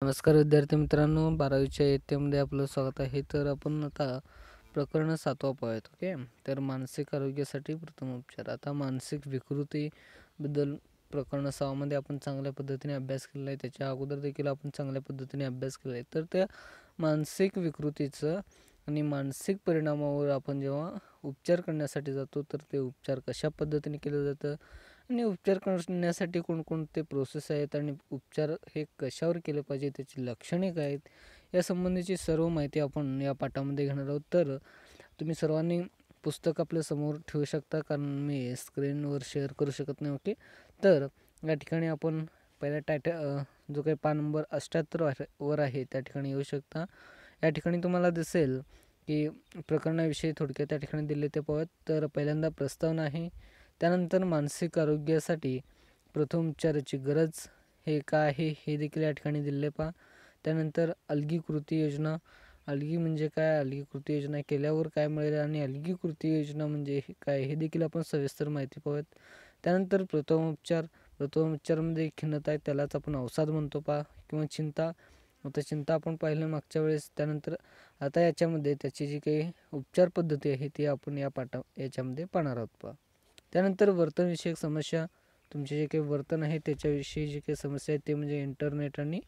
नमस्कार विद्यार्थी मित्रांनो, 12वीच्या इयत्तेमध्ये आपलं स्वागत आहे. तर आपण आता प्रकरण 7वा पाहूयात. ओके. तर मानसिक आरोग्यासाठी प्रथम उपचार. आता मानसिक विकृतीबद्दल प्रकरण 6 मध्ये आपण चांगल्या पद्धतीने अभ्यास केलेला आहे. त्याच्या अगोदर देखील आपण चांगल्या पद्धतीने अभ्यास केला आहे. तर त्या मानसिक विकृतीचं आणि मानसिक परिणामावर आपण जेव्हा उपचार करण्यासाठी जातो, तर ते उपचार कशा पद्धतीने केलं जातं आणि उपचार करण्यासाठी कोणकोणते प्रोसेस आहेत आणि उपचार हे कशावर केले पाहिजे, त्याची लक्षणे काय आहेत, या संबंधीची सर्व माहिती आपण या पाठामध्ये घेणार आहोत. तर तुम्ही सर्वांनी पुस्तक आपल्या समोर ठेवू शकता, कारण मी स्क्रीनवर शेअर करू शकत नाही. ओके. तर या ठिकाणी आपण पहिल्या जो काही पान नंबर 78 वर आहे त्या ठिकाणी येऊ शकता. या ठिकाणी तुम्हाला दिसेल की प्रकरणाविषयी थोडक्यात त्या ठिकाणी दिले ते पाहत. तर पहिल्यांदा प्रस्तावना आहे, त्यानंतर मानसिक आरोग्यासाठी प्रथम उपचाराची गरज हे काय आहे हे देखील या ठिकाणी दिले पहा. त्यानंतर अलगी कृती योजना, अलगी म्हणजे काय, अलगी कृती योजना केल्यावर काय मिळेल आणि अलगी कृती योजना म्हणजे काय हे देखील आपण सविस्तर माहिती पाहूयात. त्यानंतर प्रथमोपचारामध्ये खिन्नता आहे, त्यालाच आपण अवसाद म्हणतो पहा, किंवा चिंता. आता चिंता आपण पाहिलं मागच्या वेळेस. त्यानंतर आता याच्यामध्ये त्याची जी काही उपचार पद्धती आहे ती आपण याच्यामध्ये पाहणार आहोत पहा. त्यानंतर वर्तनविषयक समस्या, तुमचे जे काही वर्तन आहे त्याच्याविषयी जे काही समस्या आहेत ते म्हणजे इंटरनेट आणि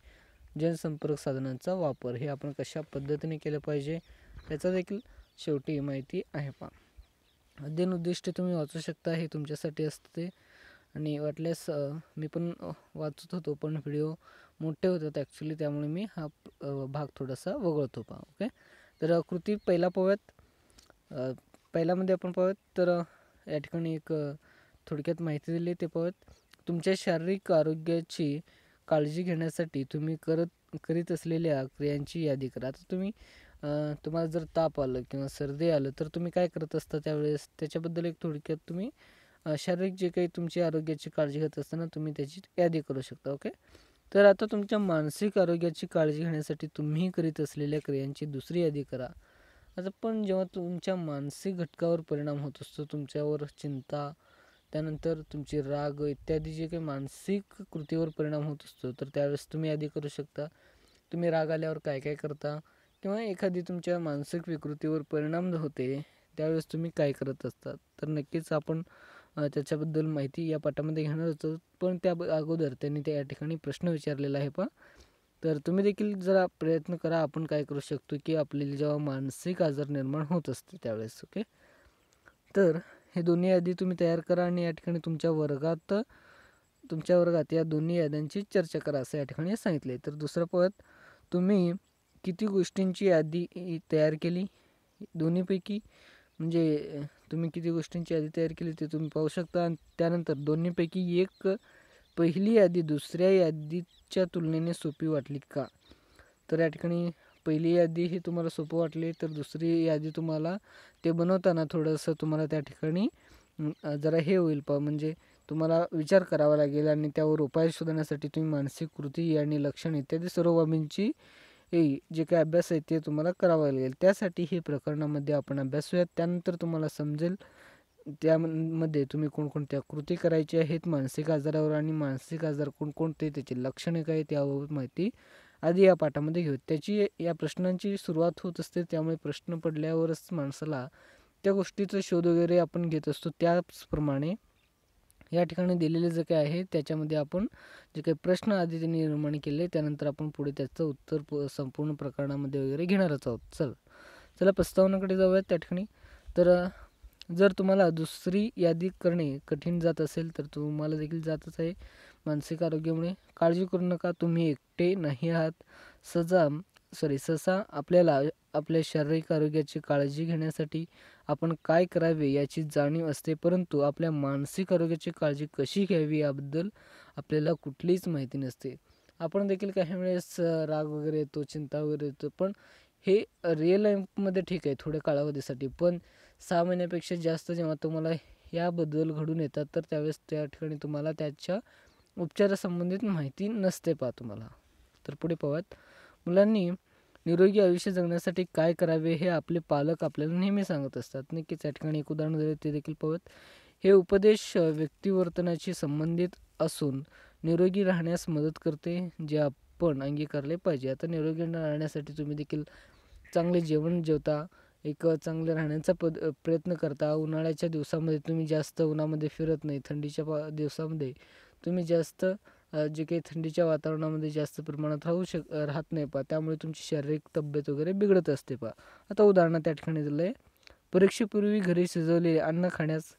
जनसंपर्क साधनांचा वापर हे आपण कशा पद्धतीने केलं पाहिजे याचा देखील शेवटी माहिती आहे पहा. अध्ययन उद्दिष्ट तुम्ही वाचू शकता, हे तुमच्यासाठी असते. आणि वाटल्यास मी पण वाचत होतो, पण व्हिडिओ मोठे होतात ॲक्च्युली, त्यामुळे मी हा भाग थोडासा वगळतो पहा. ओके. तर कृती पहिला पाहूयात. पहिल्यामध्ये आपण पाहूयात. तर या ठिकाणी एक थोडक्यात माहिती दिली ते पाहूयात. तुमच्या शारीरिक आरोग्याची काळजी घेण्यासाठी तुम्ही करीत असलेल्या क्रियांची यादी करा. आता तुम्हाला जर ताप आलं किंवा सर्दी आलं तर तुम्ही काय करत असता त्यावेळेस, त्याच्याबद्दल एक थोडक्यात तुम्ही शारीरिक जे काही तुमची आरोग्याची काळजी घेत असताना तुम्ही त्याची यादी करू शकता. ओके. तर आता तुमच्या मानसिक आरोग्याची काळजी घेण्यासाठी तुम्ही करीत असलेल्या क्रियांची दुसरी यादी करा. आता पण जेव्हा तुमच्या मानसिक घटकावर परिणाम होत असतो, तुमच्यावर चिंता, त्यानंतर तुमची राग इत्यादी जे काही मानसिक कृतीवर परिणाम होत असतो, तर त्यावेळेस तुम्ही यादी करू शकता. तुम्ही राग आल्यावर काय काय करता, किंवा एखादी तुमच्या मानसिक विकृतीवर परिणाम होते त्यावेळेस तुम्ही काय करत असतात. तर नक्कीच आपण त्याच्याबद्दल माहिती या पाठामध्ये घेणार होतो. पण त्या अगोदर त्यांनी त्या ठिकाणी प्रश्न विचारलेला आहे पहा. तर तुम्ही देखील जरा प्रयत्न करा. आपण काय करू शकतो की आपल्याला जेव्हा मानसिक आजार निर्माण होत असते त्यावेळेस. ओके. तर हे दोन्ही यादी तुम्ही तयार करा आणि या ठिकाणी तुमच्या वर्गात या दोन्ही याद्यांची चर्चा करा असं या ठिकाणी सांगितले. तर दुसरं पद, तुम्ही किती गोष्टींची यादी तयार केली दोन्हीपैकी, म्हणजे तुम्ही किती गोष्टींची यादी तयार केली ते तुम्ही पाहू शकता. आणि त्यानंतर दोन्हीपैकी एक पहिली यादी दुसऱ्या यादीच्या तुलनेने सोपी वाटली का. तर या ठिकाणी पहिली यादी ही तुम्हाला सोपं वाटली, तर दुसरी यादी तुम्हाला ते बनवताना थोडंसं तुम्हाला त्या ठिकाणी जरा हे होईल पहा, म्हणजे तुम्हाला विचार करावा लागेल आणि त्यावर उपाय शोधण्यासाठी तुम्ही मानसिक कृती आणि लक्षण इत्यादी सर्व बाबींची जे काही अभ्यास आहे ते तुम्हाला करावा लागेल. त्यासाठी हे प्रकरणामध्ये आपण अभ्यासूयात. त्यानंतर तुम्हाला समजेल त्यामध्ये तुम्ही कोणकोणत्या कृती करायच्या आहेत मानसिक आजारावर, आणि मानसिक आजार कोणकोणते, त्याची लक्षणे काय, त्यावर माहिती आधी या पाठामध्ये घेऊ. या प्रश्नांची सुरुवात होत असते, त्यामुळे प्रश्न पडल्यावरच माणसाला त्या गोष्टीचा शोध वगैरे आपण घेत असतो. त्याचप्रमाणे या ठिकाणी दिलेले जे काही आहे त्याच्यामध्ये आपण जे काही प्रश्न आधी त्यांनी निर्माण केले, त्यानंतर आपण पुढे त्याचं उत्तर संपूर्ण प्रकरणामध्ये वगैरे घेणारच आहोत. चला प्रस्तावनाकडे जाऊयात त्या ठिकाणी. तर जर तुम्हाला दुसरी यादी करणे कठीण जात असेल तर तुम्हाला देखील जातच आहे मानसिक आरोग्यामुळे, काळजी करू नका, तुम्ही एकटे नाही आहात. सहसा आपल्याला आपल्या शारीरिक आरोग्याची काळजी घेण्यासाठी आपण काय करावे याची जाणीव असते, परंतु आपल्या मानसिक आरोग्याची काळजी कशी घ्यावी याबद्दल आपल्याला कुठलीच माहिती नसते. आपण देखील काही वेळेस राग वगैरे येतो, चिंता वगैरे येतो, पण हे रिअल लाईफमध्ये ठीक आहे थोड्या कालावधीसाठी, पण 6 महिन्यापेक्षा जास्त जेव्हा तुम्हाला या बदल घडून येतात तर त्यावेळेस त्या ठिकाणी तुम्हाला त्याच्या उपचारासंबंधित माहिती नसते पहा तुम्हाला. तर पुढे पाहूयात. मुलांनी निरोगी आयुष्य जगण्यासाठी काय करावे हे आपले पालक आपल्याला नेहमी सांगत असतात. नक्कीच या ठिकाणी एक उदाहरण दिले ते देखील पाहूयात. हे उपदेश व्यक्तिवर्तनाशी संबंधित असून निरोगी राहण्यास मदत करते. जे आपण अंगीकारले पाहिजे. आता निरोगी राहण्यासाठी तुम्ही देखील चांगले जेवण जेवता, एक चांगलं राहण्याचा प्रयत्न करता. उन्हाळ्याच्या दिवसामध्ये तुम्ही जास्त उन्हामध्ये फिरत नाही. थंडीच्या दिवसामध्ये तुम्ही जास्त जे काही थंडीच्या वातावरणामध्ये जास्त प्रमाणात राहत नाही त्यामुळे तुमची शारीरिक तब्येत वगैरे बिघडत असते आता उदाहरण त्या ठिकाणी दिलं आहे, परीक्षेपूर्वी घरी शिजवलेले अन्न खाण्यास,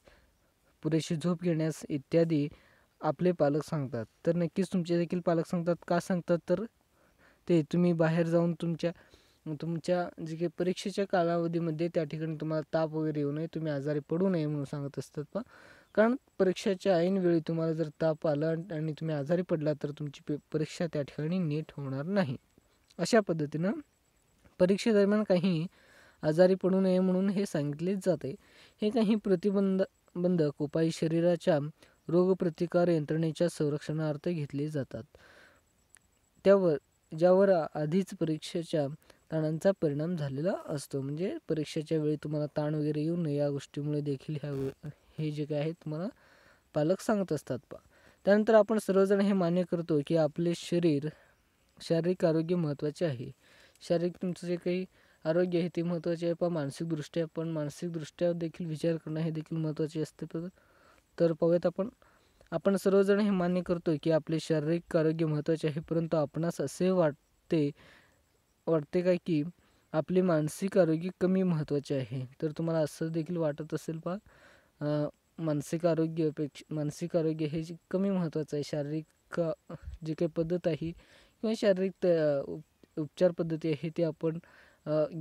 पुरेशी झोप घेण्यास इत्यादी आपले पालक सांगतात. तर नक्कीच तुमचे देखील पालक सांगतात. का सांगतात तर ते तुम्ही बाहेर जाऊन तुमच्या जे काही परीक्षेच्या कालावधीमध्ये त्या ठिकाणी तुम्हाला ताप वगैरे येऊ नये, तुम्ही आजारी पडू नये म्हणून सांगत असतात कारण परीक्षेच्या ऐन वेळी तुम्हाला जर ताप आला आणि तुम्ही आजारी पडला तर तुमची परीक्षा त्या ठिकाणी नीट होणार नाही. अशा पद्धतीनं परीक्षेदरम्यान काही आजारी पडू नये म्हणून हे सांगितले जाते. हे काही प्रतिबंधक उपाय शरीराच्या रोगप्रतिकार यंत्रणेच्या संरक्षणार्थ घेतले जातात, ज्यावर आधीच परीक्षेच्या ताणांचा परिणाम झालेला असतो. म्हणजे परीक्षेच्या वेळी तुम्हाला ताण वगैरे येऊ नये या गोष्टीमुळे देखील हे जे काय आहे तुम्हाला पालक सांगत असतात त्यानंतर आपण सर्वजण हे मान्य करतो की आपले शारीरिक आरोग्य महत्त्वाचे आहे. शारीरिक तुमचं जे काही आरोग्य आहे ते महत्त्वाचे आहे मानसिकदृष्ट्या, पण मानसिकदृष्ट्या देखील विचार करणं हे देखील महत्त्वाचे असते. तर पाहूयात आपण सर्वजण हे मान्य करतो की आपले शारीरिक आरोग्य महत्त्वाचे आहे, परंतु आपणास असे वाटते का की आपले मानसिक आरोग्य कमी महत्त्वाचे आहे. तर तुम्हाला असं देखील वाटत असेल मानसिक आरोग्य हे कमी महत्त्वाचं आहे. शारीरिक जे काही पद्धत आहे किंवा शारीरिक उपचार पद्धती आहे ते आपण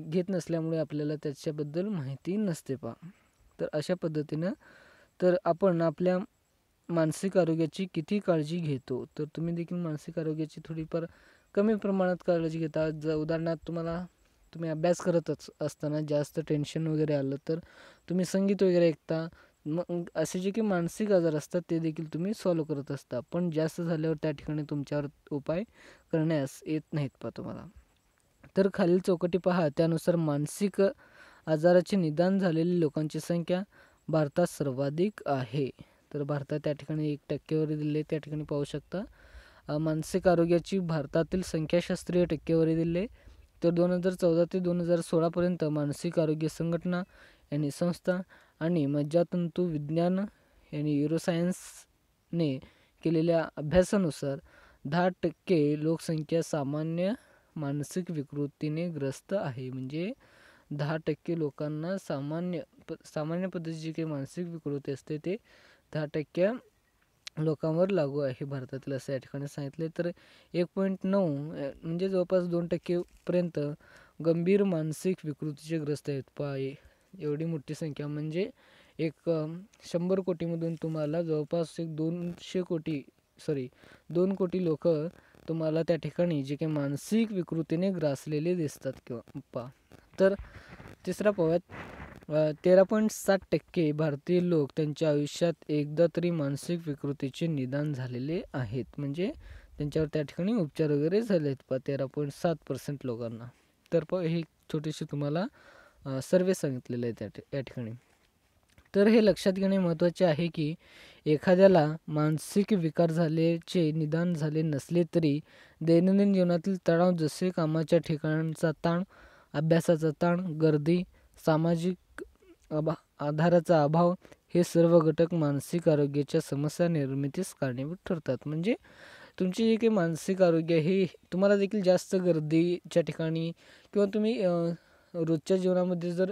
घेत नसल्यामुळे आपल्याला त्याच्याबद्दल माहिती नसते तर अशा पद्धतीनं तर आपण आपल्या मानसिक आरोग्याची किती काळजी घेतो, तर तुम्ही देखील मानसिक आरोग्याची थोडीफार कमी प्रमाणात काळजी घेता. उदाहरणार्थ तुम्ही अभ्यास करतच असताना जास्त टेन्शन वगैरे आलं तर तुम्ही संगीत वगैरे ऐकता, मग असे जे काही मानसिक आजार असतात ते देखील तुम्ही सॉल्व करत असता, पण जास्त झाल्यावर त्या ठिकाणी तुमच्यावर उपाय करण्यास येत नाहीत तुम्हाला. तर खालील चौकटी पहा, त्यानुसार मानसिक आजाराचे निदान झालेल्या लोकांची संख्या भारतात सर्वाधिक आहे. तर भारतात त्या ठिकाणी 1% दिले, त्या ठिकाणी पाहू शकता मानसिक आरोग्याची भारतातील संख्याशास्त्रीय टक्केवारी दिली. तर 2014 ते 2016 पर्यंत मानसिक आरोग्य संघटना यांनी संस्था आणि मज्जातंतू विज्ञान यांनी न्यूरोसायन्सने केलेल्या अभ्यासानुसार 10% लोकसंख्या सामान्य मानसिक विकृतीने ग्रस्त आहे. म्हणजे 10% लोकांना सामान्य पद्धतीची जी काही मानसिक विकृती असते ते 10% लोकांवर लागू आहे भारतातील, असं या ठिकाणी सांगितले. तर 1.9 म्हणजे जवळपास 2% पर्यंत गंभीर मानसिक विकृतीचे ग्रस्त आहेत. एवढी मोठी संख्या म्हणजे 100 कोटीमधून तुम्हाला जवळपास 2 कोटी लोक तुम्हाला त्या ठिकाणी जे काही मानसिक विकृतीने ग्रासलेले दिसतात किंवा तर तिसरा पाहूयात, 13.7% भारतीय लोक त्यांच्या आयुष्यात एकदा तरी मानसिक विकृतीचे निदान झालेले आहेत. म्हणजे त्यांच्यावर त्या ठिकाणी उपचार वगैरे झाले आहेत 13.7% लोकांना. तर ही छोटीशी तुम्हाला सर्वे सांगितलेलं आहे या ठिकाणी. तर हे लक्षात घेणे महत्त्वाचे आहे की एखाद्याला मानसिक विकार झाल्याचे निदान झाले नसले तरी दैनंदिन जीवनातील तणाव, जसे कामाच्या ठिकाणचा ताण, अभ्यासाचा ताण, गर्दी, सामाजिक आधाराचा अभाव, हे सर्व घटक मानसिक आरोग्याच्या समस्या निर्मितीस कारणीभूत ठरतात. म्हणजे तुमचे जे काही मानसिक आरोग्य हे तुम्हाला देखील जास्त गर्दीच्या ठिकाणी किंवा तुम्ही रोजच्या जीवनामध्ये जर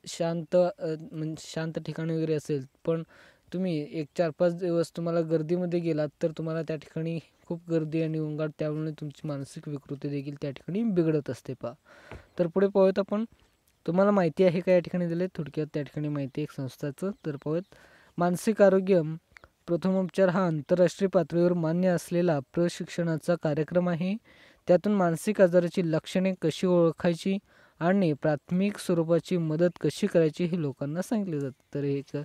शांत ठिकाणी वगैरे असेल, पण तुम्ही 4-5 दिवस तुम्हाला गर्दीमध्ये गेलात तर तुम्हाला त्या ठिकाणी खूप गर्दी आणि गोंगाट, त्यामुळे तुमची मानसिक विकृती देखील त्या ठिकाणी बिघडत असते तर पुढे पाहूयात आपण, तुम्हाला माहिती आहे का या ठिकाणी दिले थोडक्यात त्या ठिकाणी माहिती एक संस्थाचं. तर पाहूयात, मानसिक आरोग्य प्रथमोपचार हा आंतरराष्ट्रीय पातळीवर मान्य असलेला प्रशिक्षणाचा कार्यक्रम आहे. त्यातून मानसिक आजाराची लक्षणे कशी ओळखायची आणि प्राथमिक स्वरूपाची मदत कशी करायची हे लोकांना सांगितले जाते. तर एक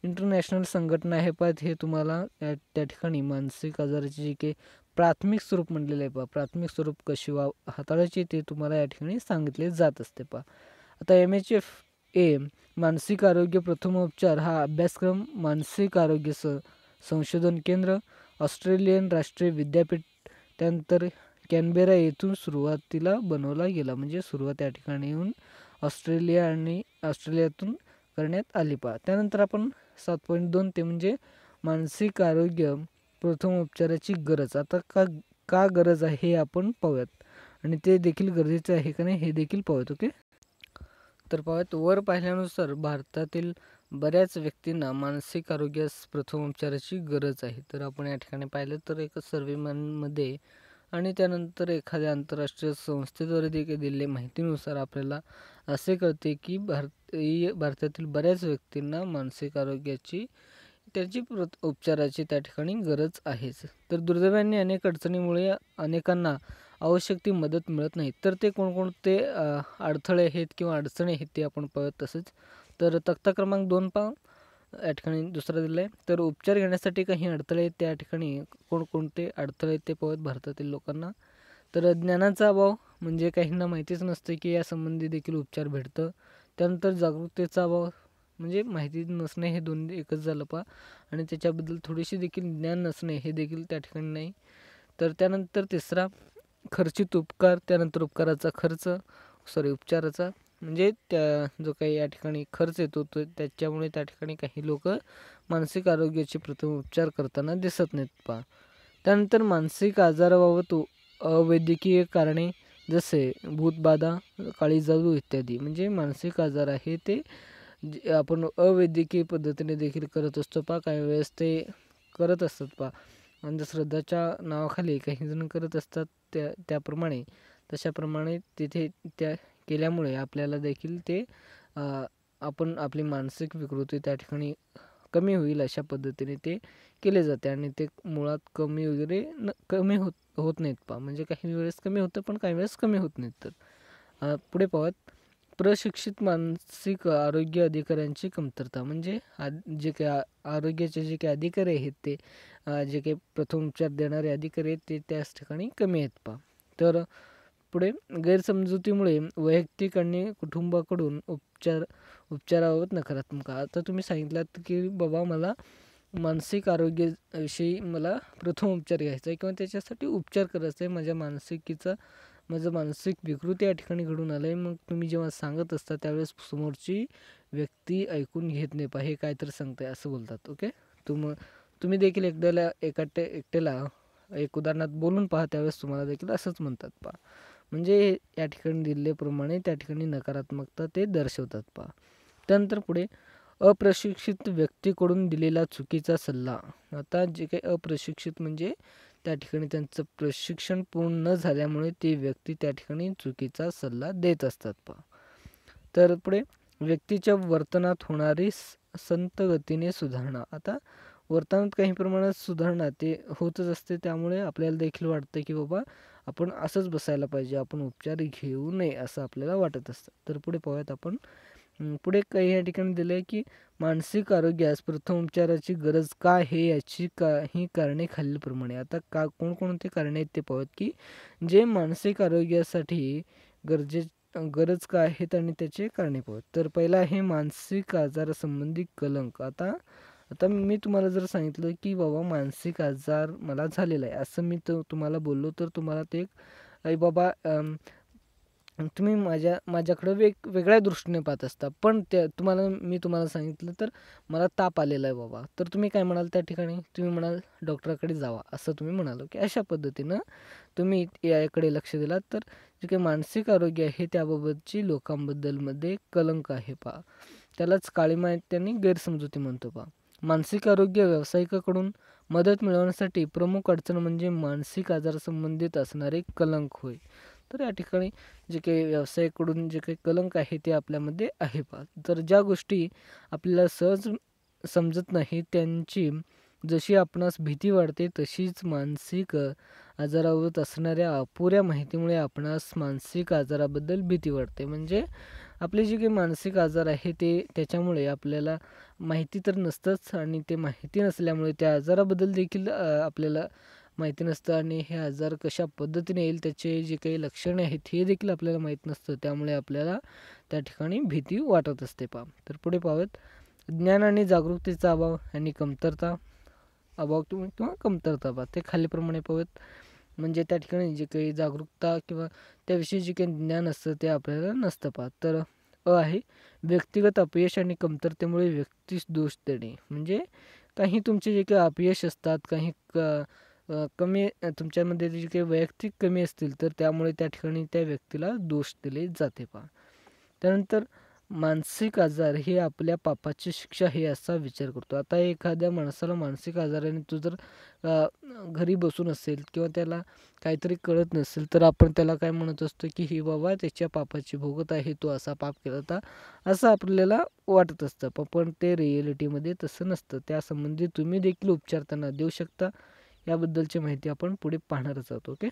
इंटरनॅशनल संघटना आहे हे तुम्हाला त्या ठिकाणी मानसिक आजाराची जे काही प्राथमिक स्वरूप म्हणलेलं आहे प्राथमिक स्वरूप कशी हाताळायची ते तुम्हाला या ठिकाणी सांगितले जात असते आता MHFA मानसिक आरोग्य प्रथमोपचार हा अभ्यासक्रम मानसिक आरोग्य संशोधन केंद्र, ऑस्ट्रेलियन राष्ट्रीय विद्यापीठ, त्यानंतर कॅनबेरा येथून सुरुवातीला बनवला गेला. म्हणजे सुरुवात या ठिकाणी येऊन ऑस्ट्रेलियातून करण्यात आली पहा. त्यानंतर आपण 7.2 ते म्हणजे मानसिक आरोग्य प्रथमोपचाराची गरज. आता का गरज आहे हे आपण पाहूयात आणि ते देखील गरजेचे आहे का नाही हे देखील पाहूयात. ओके, तर पाहूयात. वर पाहिल्यानुसार भारतातील बऱ्याच व्यक्तींना मानसिक आरोग्यास प्रथमोपचाराची गरज आहे. तर आपण या ठिकाणी पाहिलं तर एका सर्वेमध्ये आणि त्यानंतर एखाद्या आंतरराष्ट्रीय संस्थेद्वारे दिलेल्या माहितीनुसार आपल्याला असे कळते की भारतातील बऱ्याच व्यक्तींना मानसिक आरोग्याची त्याची उपचाराची त्या ठिकाणी गरज आहेच. तर दुर्दैवाने अनेक अडचणीमुळे अनेकांना आवश्यक ती मदत मिळत नाही. तर ते कोणकोणते अडथळे आहेत किंवा अडचणी आहेत ते आपण पाहत. तसंच तर तक्ता क्रमांक 2 पहा, या ठिकाणी दुसरा दिला आहे. तर उपचार घेण्यासाठी काही अडथळे आहेत, त्या ठिकाणी कोणकोणते अडथळे आहेत ते पाहत भारतातील लोकांना. तर ज्ञानाचा अभाव, म्हणजे काहींना माहितीच नसते की यासंबंधी देखील उपचार भेटतं. त्यानंतर जागरूकतेचा अभाव, म्हणजे माहिती नसणे, हे दोन एकच झालं पहा. आणि त्याच्याबद्दल थोडीशी देखील ज्ञान नसणे हे देखील त्या ठिकाणी नाही. तर त्यानंतर तिसरा खर्चित उपचार, त्यानंतर उपचाराचा म्हणजे त्या जो काही या ठिकाणी खर्च येतो तो त्याच्यामुळे त्या ठिकाणी काही लोक मानसिक आरोग्याचे प्रथम उपचार करताना दिसत नाहीत पहा. त्यानंतर मानसिक आजाराबाबत अवैद्यकीय कारणे जसे भूतबाधा, काळी जादू इत्यादी, म्हणजे मानसिक आजार आहे ते आपण अवैद्यकीय पद्धतीने देखील करत असतो पहा. काही वेळेस ते करत असतात पहा, अंधश्रद्धाच्या नावाखाली काही जण करत असतात. त्याप्रमाणे तशाप्रमाणे तिथे त्या केल्यामुळे आपल्याला देखील ते आपण आपली मानसिक विकृती त्या ठिकाणी कमी होईल अशा पद्धतीने ते केले जाते आणि ते मुळात कमी वगैरे कमी होत नाहीत पहा. म्हणजे काही वेळेस कमी होतं पण काही वेळेस कमी होत नाहीत. तर पुढे पाहत, प्रशिक्षित मानसिक आरोग्य अधिकाऱ्यांची कमतरता. म्हणजे जे काही आरोग्याचे जे काही अधिकारी आहेत ते जे काही प्रथमोपचार देणारे अधिकारी आहेत ते त्याच ठिकाणी कमी आहेत पहा. तर पुढे गैरसमजुतीमुळे वैयक्तिक आणि कुटुंबाकडून उपचाराबाबत नकारात्मक. आता तुम्ही सांगितलात की बाबा मला मानसिक आरोग्याविषयी मला प्रथमोपचार घ्यायचा आहे किंवा त्याच्यासाठी उपचार करायचा आहे, माझं मानसिक विकृती या ठिकाणी घडून आलं आहे. मग तुम्ही जेव्हा सांगत असता त्यावेळेस समोरची व्यक्ती ऐकून घेत नाही पहा, हे काय तर सांगताय असं बोलतात. ओके, तुम्ही देखील एकट्याला एक उदाहरणात बोलून पहा, त्यावेळेस तुम्हाला देखील असंच म्हणतात पहा. म्हणजे या ठिकाणी दिलेप्रमाणे त्या ठिकाणी नकारात्मकता ते दर्शवतात पहा. त्यानंतर पुढे अप्रशिक्षित व्यक्तीकडून दिलेला चुकीचा सल्ला. आता जे काही अप्रशिक्षित म्हणजे त्या ठिकाणी त्यांचं प्रशिक्षण पूर्ण न झाल्यामुळे ती व्यक्ती त्या ठिकाणी चुकीचा सल्ला देत असतात पहा. तर पुढे व्यक्तीच्या वर्तनात होणारी संत गतीने सुधारणा. आता वर्तनात काही प्रमाणात सुधारणा ते होतच असते, त्यामुळे आपल्याला देखील वाटतं की बाबा आपण असंच बसायला पाहिजे, आपण उपचार घेऊ नये असं आपल्याला वाटत असतं. तर पुढे पाहूयात आपण. पुढे काही या ठिकाणी दिलं आहे की मानसिक आरोग्यास प्रथमोपचाराची गरज का आहे याची काही कारणे खालीलप्रमाणे. आता कोणकोणती कारणे आहेत ते पाहूयात की जे मानसिक आरोग्यासाठी गरज का आहेत आणि त्याचे कारणे पाहूयात. तर पहिला आहे मानसिक आजारासंबंधी कलंक. आता मी तुम्हाला जर सांगितलं की बाबा मानसिक आजार मला झालेला आहे असं मी तुम्हाला बोललो, तर तुम्हाला ते आई बाबा तुम्ही माझ्याकडं वेगळ्या दृष्टीने पाहत असता. पण मी तुम्हाला सांगितलं तर मला ताप आलेला आहे बाबा, तर तुम्ही काय म्हणाल त्या ठिकाणी? तुम्ही म्हणाल डॉक्टरकडे जावा असं तुम्ही म्हणाल की अशा पद्धतीनं तुम्ही याकडे लक्ष दिलात. तर जे काही मानसिक आरोग्य आहे त्याबाबतची लोकांबद्दलमध्ये कलंक आहे पहा, त्यालाच काळीमा त्यांनी गैरसमजुती म्हणतो पहा. मानसिक आरोग्य व्यावसायिकाकडून मदत मिळवण्यासाठी प्रमुख अडचण म्हणजे मानसिक आजारासंबंधित असणारे कलंक होय. तर या ठिकाणी जे काही व्यावसायिकाकडून जे काही कलंक आहे ते आपल्यामध्ये आहे पहा. तर ज्या गोष्टी आपल्याला सहज समजत नाही त्यांची जशी आपणास भीती वाढते, तशीच मानसिक आजाराबाबत असणाऱ्या अपुऱ्या माहितीमुळे आपणास मानसिक आजाराबद्दल भीती वाटते. म्हणजे आपले जे काही मानसिक आजार आहे ते त्याच्यामुळे आपल्याला माहिती तर नसतंच आणि ते माहिती नसल्यामुळे त्या आजाराबद्दल देखील आपल्याला माहिती नसतं आणि हे आजार कशा पद्धतीने येईल, त्याचे जे काही लक्षणे आहेत हे देखील आपल्याला माहीत नसतं. त्यामुळे आपल्याला त्या ठिकाणी भीती वाटत असते पहा. तर पुढे पाहूयात. ज्ञान आणि जागरूकतेचा अभाव आणि कमतरता पहा ते खालीलप्रमाणे पाहूयात. म्हणजे त्या ठिकाणी जे काही जागरूकता किंवा त्याविषयी जे काही ज्ञान असतं ते आपल्याला नसतं पहा. तर आहे व्यक्तिगत अपयश आणि कमतरतेमुळे व्यक्तीस दोष देणे. म्हणजे काही तुमचे जे काही अपयश असतात, काही कमी तुमच्यामध्ये जे काही वैयक्तिक कमी असतील तर त्यामुळे त्या ठिकाणी त्या व्यक्तीला दोष दिले जाते पहा. त्यानंतर मानसिक आजार हे आपल्या पापाची शिक्षा आहे असा विचार करतो. आता एखाद्या माणसाला मानसिक आजाराने तो जर घरी बसून असेल किंवा त्याला काहीतरी कळत नसेल तर आपण त्याला काय म्हणत असतो की ही बाबा त्याच्या पापाची भोगत आहे, तो असा पाप केला होता असं आपल्याला वाटत असतं. पण ते रिॲलिटीमध्ये तसं नसतं. त्यासंबंधी तुम्ही देखील उपचार त्यांना देऊ शकता. याबद्दलची माहिती आपण पुढे पाहणारच आहोत. ओके.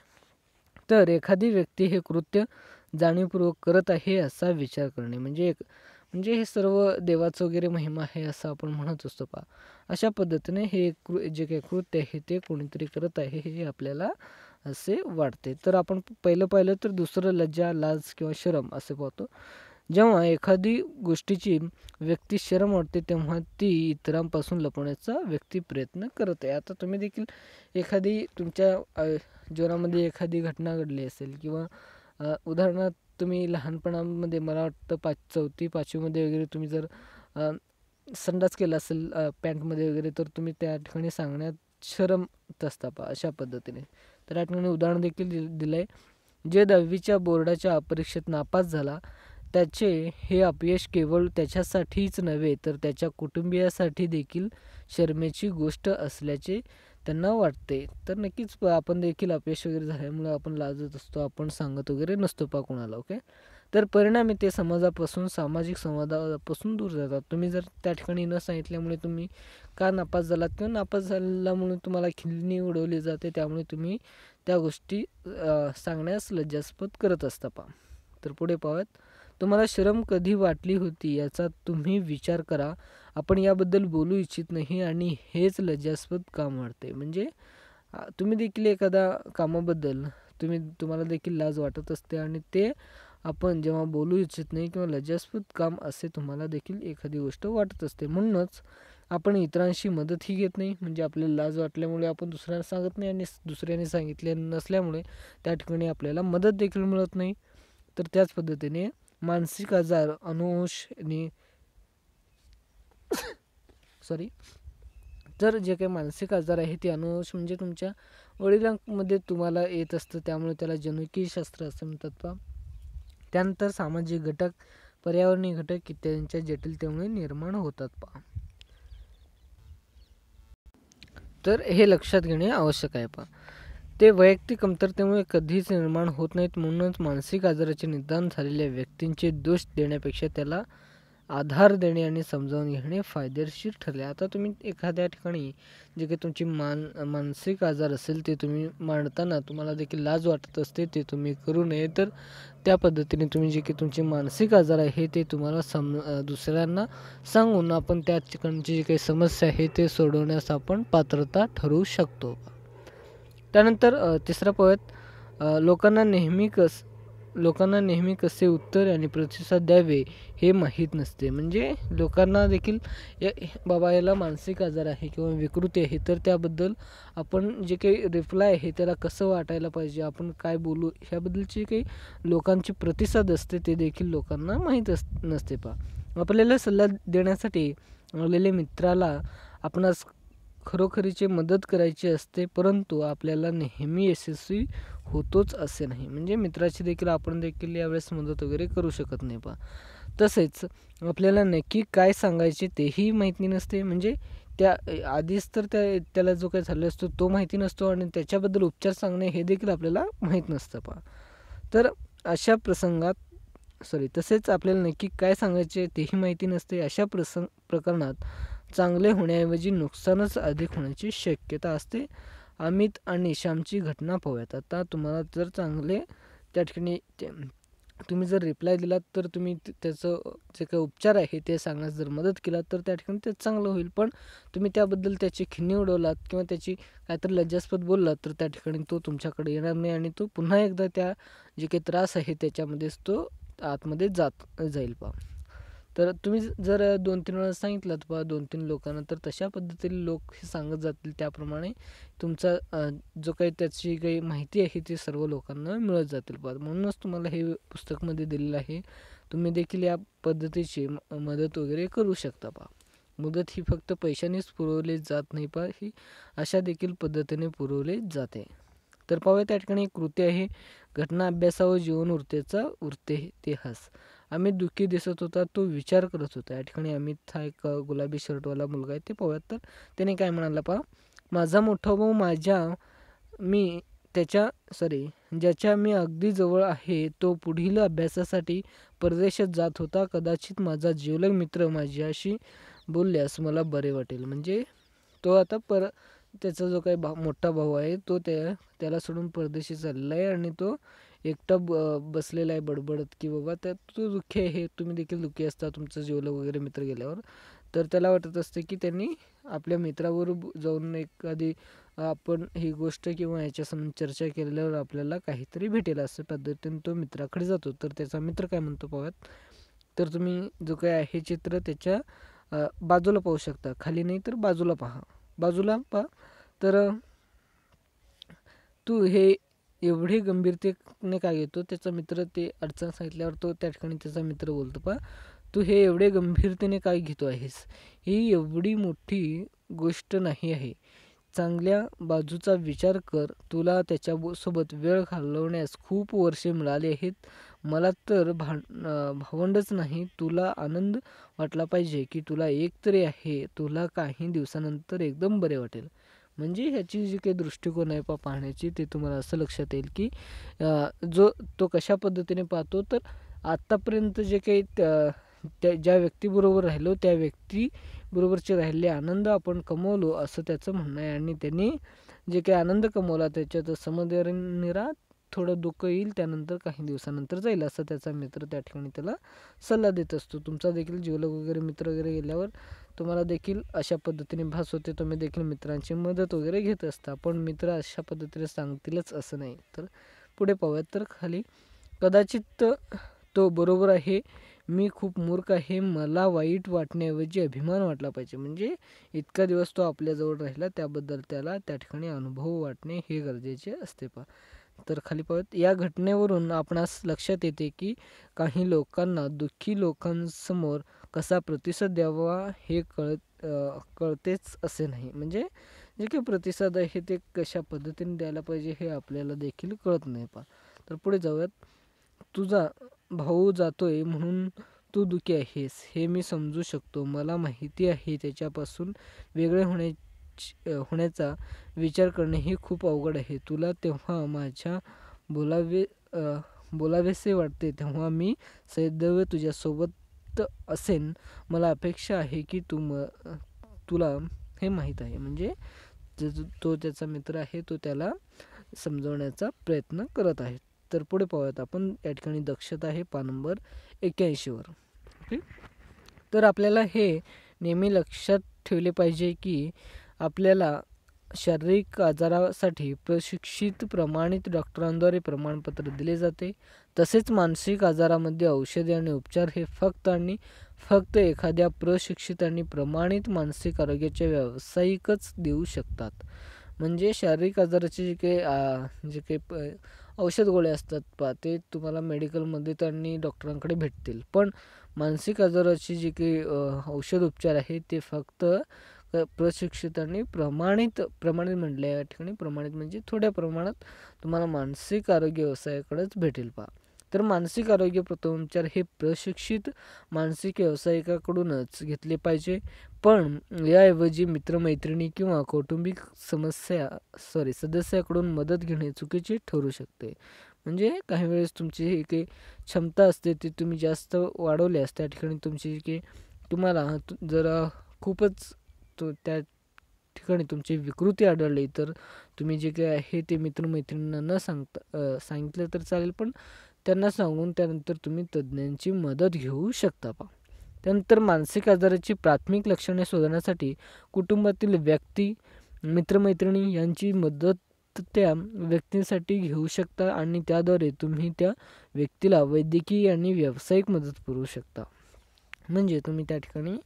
तर एखादी व्यक्ती हे कृत्य जाणीवपूर्वक करत आहे असा विचार करणे म्हणजे हे सर्व देवाचं वगैरे महिमा आहे असं आपण म्हणत असतो पहा. अशा पद्धतीने हे जे काही कृत्य आहे ते कोणीतरी करत आहे हे आपल्याला असे वाटते. तर आपण पहिलं पाहिलं तर दुसरं लज्जा, लाज किंवा शरम असे पाहतो. जेव्हा एखादी गोष्टीची व्यक्ती शरम वाटते तेव्हा ती इतरांपासून लपवण्याचा व्यक्ती प्रयत्न करत आहे. आता तुम्ही देखील एखादी तुमच्या जीवनामध्ये एखादी घटना घडली असेल किंवा उदाहरणार्थ तुम्ही लहानपणामध्ये मला वाटतं 4थी-5वीमध्ये वगैरे तुम्ही जर संडास केला असेल पॅन्टमध्ये वगैरे तर तुम्ही त्या ठिकाणी सांगण्यात शरमत असता पहा. अशा पद्धतीने तर या ठिकाणी उदाहरण देखील दिलं आहे. जे 10वीच्या बोर्डाच्या परीक्षेत नापास झाला त्याचे हे अपयश केवळ त्याच्यासाठीच नव्हे तर त्याच्या कुटुंबियासाठी देखील शरमेची गोष्ट असल्याचे त्यांना वाटते. तर नक्कीच आपण देखील अपयश वगैरे झाल्यामुळे आपण लाजत असतो, आपण सांगत वगैरे नसतो पहा कोणाला. ओके. तर परिणामी ते समाजापासून, सामाजिक संवादापासून दूर जातात. तुम्ही जर त्या ठिकाणी न सांगितल्यामुळे तुम्ही का नापास झालात किंवा नापास झाल्यामुळे तुम्हाला खिल्ली उडवली जाते, त्यामुळे तुम्ही त्या गोष्टी सांगण्यास लज्जास्पद करत असता पहा. तर पुढे पाहूयात. तुम्हाला शरम कधी वाटली होती याचा तुम्ही विचार करा. आपण याबद्दल बोलू इच्छित नाही आणि हेच लज्जास्पद काम वाटते. म्हणजे तुम्ही देखील एखाद्या कामाबद्दल तुम्हाला देखील लाज वाटत असते आणि ते आपण जेव्हा बोलू इच्छित नाही किंवा लज्जास्पद काम असे तुम्हाला देखील एखादी गोष्ट वाटत असते. म्हणूनच आपण इतरांशी मदतही घेत नाही. म्हणजे आपल्याला लाज वाटल्यामुळे आपण दुसऱ्यांना सांगत नाही आणि दुसऱ्याने सांगितले नसल्यामुळे त्या ठिकाणी आपल्याला मदत देखील मिळत नाही. तर त्याच पद्धतीने मानसिक आजार अनुवंशाने तर जे काही मानसिक आजार आहे ते अनुवंश म्हणजे तुमच्या वडिलांमध्ये तुम्हाला येत असतं, त्यामुळे त्याला जनुकीय शास्त्र असं म्हणतात पहा. त्यानंतर सामाजिक घटक, पर्यावरणीय घटक इत्यादींच्या जटिलतेमुळे निर्माण होतात पहा. तर हे लक्षात घेणे आवश्यक आहे पहा. ते वैयक्तिक कमतरतेमुळे कधीच निर्माण होत नाहीत. म्हणूनच मानसिक आजाराचे निदान झालेल्या व्यक्तींचे दोष देण्यापेक्षा त्याला आधार देणे आणि समजावून घेणे फायदेशीर ठरले. आता तुम्ही एखाद्या ठिकाणी जे काही तुमची मानसिक आजार असेल ते तुम्ही मांडताना तुम्हाला देखील लाज वाटत असते, ते तुम्ही करू नये. तर त्या पद्धतीने तुम्ही जे काही तुमचे मानसिक आजार आहे ते तुम्हाला दुसऱ्यांना सांगून आपण त्या ठिकाणची जी काही समस्या आहे ते सोडवण्यास आपण पात्रता ठरवू शकतो. त्यानंतर तिसरा पाहूयात. लोकांना नेहमी कसे उत्तर आणि प्रतिसाद द्यावे हे माहीत नसते. म्हणजे लोकांना देखील बाबा याला मानसिक आजार आहे किंवा विकृती आहे तर त्याबद्दल आपण जे काही रिप्लाय आहे त्याला कसं वाटायला पाहिजे, आपण काय बोलू ह्याबद्दलची काही लोकांची प्रतिसाद असते ते देखील लोकांना माहीत नसते पहा. आपल्याला सल्ला देण्यासाठी आलेले मित्राला आपणास खरोखरीची मदत करायची असते, परंतु आपल्याला नेहमी यशस्वी होतोच असे नाही. म्हणजे मित्राची देखील आपण देखील यावेळेस मदत वगैरे करू शकत नाही पहा. तसेच आपल्याला नक्की काय सांगायचे तेही माहिती नसते. म्हणजे त्या आधीच तर त्याला जो काही झाला असतो तो माहिती नसतो आणि त्याच्याबद्दल उपचार सांगणे हे देखील आपल्याला माहीत नसतं पहा. तर अशा तसेच आपल्याला नक्की काय सांगायचे तेही माहिती नसते. अशा प्रकरणात चांगले होण्याऐवजी नुकसानच अधिक होण्याची शक्यता असते. अमित आणि श्यामची घटना पाहूयात. आता तुम्हाला जर चांगले त्या ठिकाणी तुम्ही जर रिप्लाय दिलात तर तुम्ही त्याचं जे काही उपचार आहे ते सांगण्यास जर मदत केलात तर त्या ठिकाणी ते चांगलं होईल. पण तुम्ही त्याबद्दल त्याची खिन्नी उडवलात किंवा त्याची काहीतरी लज्जास्पद बोललात तर त्या ठिकाणी तो तुमच्याकडे येणार नाही आणि तो पुन्हा एकदा त्या जे काही त्रास आहे त्याच्यामध्येच तो आतमध्ये जाईल पहा. तर तुम्ही जर 2-3 वेळा सांगितलंत बा 2-3 लोकांना, तर तशा पद्धतीने लोक हे सांगत जातील. त्याप्रमाणे तुमचा जो काही त्याची काही माहिती आहे ती सर्व लोकांना मिळत जातील बा. म्हणूनच तुम्हाला हे पुस्तकमध्ये दिलेलं आहे. तुम्ही देखील या पद्धतीची मदत वगैरे करू शकता पहा. मदत ही फक्त पैशानेच पुरवली जात नाही पहा, ही अशा देखील पद्धतीने पुरवली जाते. तर पाहूया त्या ठिकाणी एक कृती आहे, घटना अभ्यासा व जीवन उरतेचा उरते इतिहास. अमित दुःखी दिसत होता, तो विचार करत होता. या ठिकाणी अमित हा एक गुलाबी शर्टवाला मुलगा आहे. ते पाहूयात. तर त्याने काय म्हणाला पहा, माझा मोठा भाऊ मी त्याच्या ज्याच्या मी अगदी जवळ आहे, तो पुढील अभ्यासासाठी परदेशात जात होता. कदाचित माझा जिवलग मित्र माझ्याशी बोलल्यास मला बरे वाटेल. म्हणजे तो आता त्याचा जो काही मोठा भाऊ आहे तो त्याला सोडून परदेशी चाललेला आहे आणि तो एकटा बसलेला आहे बडबडत, की बाबा तो दुःखी आहे. तुम्ही देखील दुःखी असता तुमचा जिवलग वगैरे मित्र गेल्यावर. तर त्याला वाटत असते की त्यांनी आपल्या मित्राबरोबर जाऊन एखादी आपण ही गोष्ट किंवा याच्यासमोर चर्चा केल्यावर आपल्याला काहीतरी भेटेल, असं पद्धतीने तो मित्राकडे जातो. तर त्याचा मित्र काय म्हणतो पाहूयात. तर तुम्ही जो काही आहे चित्र त्याच्या बाजूला पाहू शकता, खाली नाही तर बाजूला पहा. बाजूला पहा. तर तू हे एवढे गंभीरतेने काय घेतो. त्याचा मित्र ते अडचण सांगितल्यावर तो त्या ठिकाणी त्याचा मित्र बोलतो पहा, तू हे एवढे गंभीरतेने काय घेतो आहेस, ही एवढी मोठी गोष्ट नाही आहे. चांगल्या बाजूचा विचार कर. तुला त्याच्यासोबत वेळ घालवण्यास खूप वर्षे मिळाली आहेत. मला तर भावंडच नाही. तुला आनंद वाटला पाहिजे की तुला एक तरी आहे. तुला काही दिवसानंतर एकदम बरे वाटेल. म्हणजे ह्याची जी काही दृष्टिकोन आहे पाहण्याची, ते तुम्हाला असं लक्षात येईल की तो कशा पद्धतीने पाहतो. तर आत्तापर्यंत जे काही ज्या व्यक्तीबरोबर राहिलो त्या व्यक्तीबरोबरचे राहिलेले आनंद आपण कमवलो, असं त्याचं म्हणणं आहे. आणि त्यांनी जे काही आनंद कमवला त्याच्यात समदनिरा थोडं दुःख येईल, त्यानंतर काही दिवसानंतर जाईल, असं त्याचा मित्र त्या ठिकाणी त्याला सल्ला देत असतो. तुमचा देखील जिवलग वगैरे मित्र वगैरे गेल्यावर तुम्हाला देखील अशा पद्धतीने भास होते. तुम्ही देखील मित्रांची मदत वगैरे घेत असता. पण मित्र अशा पद्धतीने सांगतीलच असं नाही. तर पुढे पाहूयात. तर खाली, कदाचित तो बरोबर आहे. मी खूप मूर्ख आहे. मला वाईट वाटण्याऐवजी अभिमान वाटला पाहिजे. म्हणजे इतका दिवस तो आपल्याजवळ राहिला त्याबद्दल त्याला त्या ठिकाणी अनुभव वाटणे हे गरजेचे असते पहा. तर खाली पाहूयात. या घटनेवरून आपणास लक्षात येते की काही लोकांना दुःखी लोकांसमोर कसा प्रतिसाद द्यावा हे कळतेच असे नाही. म्हणजे जे काही प्रतिसाद आहे ते कशा पद्धतीने द्यायला पाहिजे हे आपल्याला देखील कळत नाही पहा. तर पुढे जाऊयात. तुझा भाऊ जातोय म्हणून तू दुःखी आहेस हे मी समजू शकतो. मला माहिती आहे त्याच्यापासून वेगळे होण्याचा विचार करणे हे खूप अवघड आहे. तुला तेव्हा माझ्या बोलावेसे वाटते तेव्हा मी सदैव तुझ्यासोबत असेन. मला अपेक्षा आहे की तुला हे माहीत आहे. म्हणजे तो त्याचा मित्र आहे, तो त्याला समजवण्याचा प्रयत्न करत आहे. तर पुढे पाहूयात आपण. या ठिकाणी दक्षता आहे पान नंबर 81 वर. ओके. तर आपल्याला हे नेहमी लक्षात ठेवले पाहिजे की आपल्याला शारीरिक आजारासाठी प्रशिक्षित प्रमाणित डॉक्टरांद्वारे प्रमाणपत्र दिले जाते. तसेच मानसिक आजारामध्ये औषधे आणि उपचार हे फक्त एखाद्या प्रशिक्षित आणि प्रमाणित मानसिक आरोग्याच्या व्यावसायिकच देऊ शकतात. म्हणजे शारीरिक आजाराचे जे काही औषध गोळ्या असतात पहा, ते तुम्हाला मेडिकलमध्ये आणि डॉक्टरांकडे भेटतील. पण मानसिक आजाराची जी काही औषध उपचार आहे ते फक्त प्रशिक्षित आणि प्रमाणित म्हटलं या ठिकाणी. प्रमाणित म्हणजे थोड्या प्रमाणात तुम्हाला मानसिक आरोग्य व्यवसायाकडेच भेटेल पहा. तर मानसिक आरोग्य प्रथमोपचार हे प्रशिक्षित मानसिक व्यावसायिकाकडूनच घेतले पाहिजे. पण याऐवजी मित्रमैत्रिणी किंवा कौटुंबिक सदस्याकडून मदत घेणे चुकीचे ठरू शकते. म्हणजे काही वेळेस तुमची ही काही क्षमता असते ती तुम्ही जास्त वाढवल्यास त्या ठिकाणी तुमची की तुम्हाला जर खूपच त्या ठिकाणी तुमची विकृती आढळली तर तुम्ही जे काही आहे ते मित्रमैत्रिणींना न सांगता सांगितलं तर चालेल, पण त्यांना सांगून त्यानंतर तुम्ही तज्ज्ञांची मदत घेऊ शकता पहा. त्यानंतर मानसिक आजाराची प्राथमिक लक्षणे शोधण्यासाठी कुटुंबातील व्यक्ती, मित्रमैत्रिणी यांची मदत त्या व्यक्तीसाठी घेऊ शकता आणि त्याद्वारे तुम्ही त्या व्यक्तीला वैद्यकीय आणि व्यावसायिक मदत पुरवू शकता. म्हणजे तुम्ही त्या ठिकाणी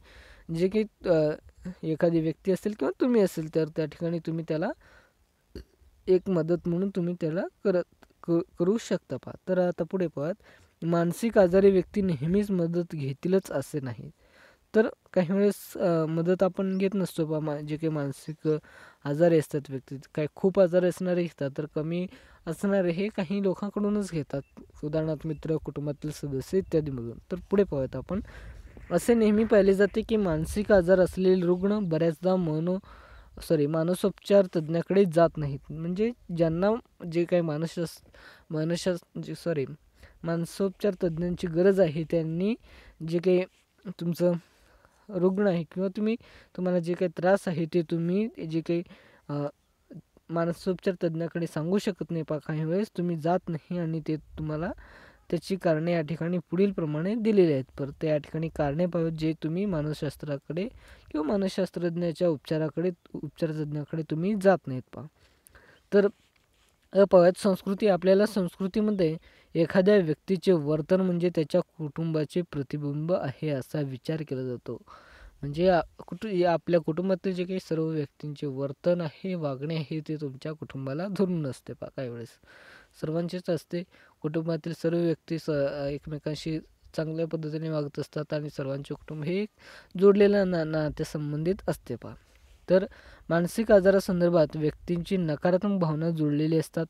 जे काही एखादी व्यक्ती असेल किंवा तुम्ही असेल तर त्या ठिकाणी तुम्ही त्याला एक मदत म्हणून तुम्ही त्याला करू शकता पहा. तर आता पुढे पाहत मानसिक आजारी व्यक्ती नेहमीच मदत घेतीलच असे नाही. तर काही वेळेस मदत आपण घेत नसतो बा जे काही मानसिक आजारी असतात व्यक्ती, काही खूप आजारी असणारे घेतात तर कमी असणारे हे काही लोकांकडूनच घेतात. उदाहरणार्थ मित्र, कुटुंबातील सदस्य इत्यादीमधून. तर पुढे पाहूयात आपण. असे नेहमी पाहिले जाते की मानसिक आजार असलेले रुग्ण बऱ्याचदा मानसोपचार तज्ज्ञाकडे जात नाहीत. म्हणजे ज्यांना जे काही मानसोपचार तज्ज्ञांची गरज आहे त्यांनी जे काही तुमचं रुग्ण आहे किंवा तुम्हाला जे काही त्रास आहे ते तुम्ही जे काही मानसोपचार तज्ज्ञाकडे सांगू शकत नाही पहा. काही वेळेस तुम्ही जात नाही आणि ते तुम्हाला त्याची कारणे या ठिकाणी पुढील प्रमाणे दिलेली आहेत. परत या ठिकाणी कारणे पाहूयात जे तुम्ही मानसशास्त्राकडे किंवा मानसशास्त्रज्ञाच्या उपचार तज्ज्ञाकडे तुम्ही जात नाहीत पहा. तर पाहूयात संस्कृती. आपल्याला संस्कृतीमध्ये एखाद्या व्यक्तीचे वर्तन म्हणजे त्याच्या कुटुंबाचे प्रतिबिंब आहे असा विचार केला जातो. म्हणजे आपल्या कुटुंबातील जे काही सर्व व्यक्तींचे वर्तन आहे, वागणे आहे ते तुमच्या कुटुंबाला धरून असते पहा. काही वेळेस सर्वांचेच असते. कुटुंबातील सर्व व्यक्ती एकमेकांशी चांगल्या पद्धतीने वागत असतात आणि सर्वांचे कुटुंब हे एक जोडलेलं नात्यासंबंधित असते पहा. तर मानसिक आजारासंदर्भात व्यक्तींची नकारात्मक भावना जुळलेली असतात.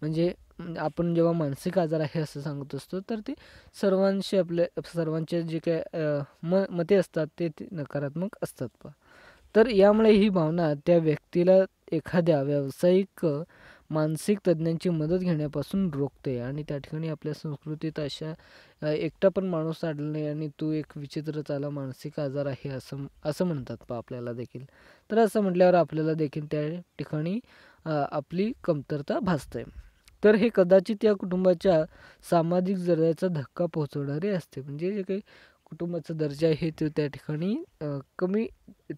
म्हणजे आपण जेव्हा मानसिक आजार आहे असं सांगत असतो तर ते सर्वांचे जे काही मते असतात ते नकारात्मक असतात पहा. तर यामुळे ही भावना त्या व्यक्तीला एखाद्या व्यावसायिक मानसिक तज्ज्ञांची मदत घेण्यापासून रोखते. आणि त्या ठिकाणी आपल्या संस्कृतीत अशा एकटा पण माणूस आढळला नाही आणि तो एक विचित्रच आला, मानसिक आजार आहे असं म्हणतात पहा आपल्याला देखील. तर असं म्हटल्यावर आपल्याला देखील त्या ठिकाणी आपली कमतरता भासते. तर हे कदाचित या कुटुंबाच्या सामाजिक दर्जाचा धक्का पोहोचवणारे असते. म्हणजे जे काही कुटुंबाचा दर्जा आहे तो त्या ठिकाणी कमी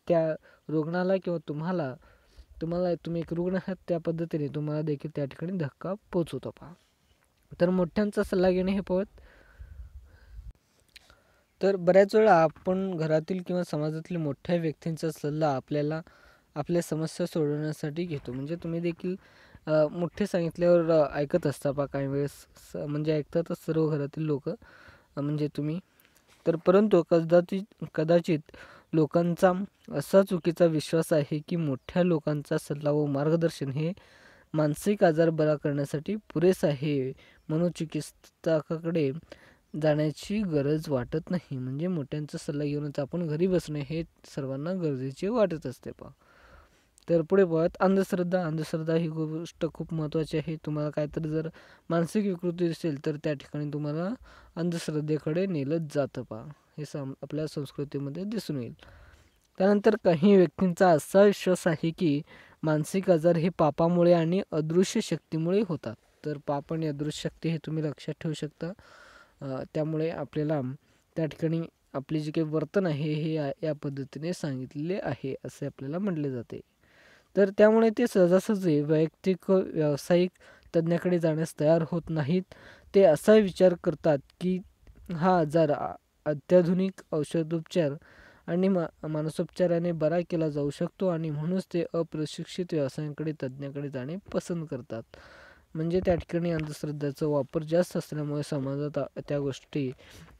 त्या रुग्णाला किंवा तुम्ही एक रुग्ण आहात त्या पद्धतीने तुम्हाला देखील त्या ठिकाणी धक्का पोहोचवतो पहा. तर मोठ्यांचा सल्ला घेणे हे पाहत. तर बऱ्याच वेळा आपण घरातील किंवा समाजातील मोठ्या व्यक्तींचा सल्ला आपल्या समस्या सोडवण्यासाठी घेतो. म्हणजे तुम्ही देखील मोठे सांगितल्यावर ऐकत असता पहा काही वेळेस. म्हणजे ऐकतातच सर्व घरातील लोक, म्हणजे तुम्ही. तर परंतु कदाचित लोकांचा असा चुकीचा विश्वास आहे की मोठ्या लोकांचा सल्ला व मार्गदर्शन हे मानसिक आजार बरा करण्यासाठी पुरेस आहे, म्हणून चिकित्सकाकडे जाण्याची गरज वाटत नाही. म्हणजे मोठ्यांचा सल्ला घेऊनच आपण घरी बसणे हे सर्वांना गरजेचे वाटत असते पहा. तर पुढे पाहूयात अंधश्रद्धा ही गोष्ट खूप महत्त्वाची आहे. तुम्हाला काहीतरी जर मानसिक विकृती असेल तर त्या ठिकाणी तुम्हाला अंधश्रद्धेकडे नेलंच जातं पहा. हे आपल्या संस्कृतीमध्ये दिसून येईल. त्यानंतर काही व्यक्तींचा असा विश्वास आहे की मानसिक आजार हे पापामुळे आणि अदृश्य शक्तीमुळे होतात. तर पाप आणि अदृश्य शक्ती हे तुम्ही लक्षात ठेवू शकता. त्यामुळे आपल्याला त्या ठिकाणी आपले जे काही वर्तन आहे हे या पद्धतीने सांगितलेले आहे असे आपल्याला म्हटले जाते. तर त्यामुळे ते सहजासहजी वैयक्तिक व्यावसायिक तज्ज्ञाकडे जाण्यास तयार होत नाहीत. ते असा विचार करतात की हा आजार अत्याधुनिक औषधोपचार आणि मानसोपचाराने बरा केला जाऊ शकतो आणि म्हणूनच ते अप्रशिक्षित तज्ज्ञाकडे जाणे पसंत करतात. म्हणजे त्या ठिकाणी अंधश्रद्धेचा वापर जास्त असल्यामुळे समाजात त्या गोष्टी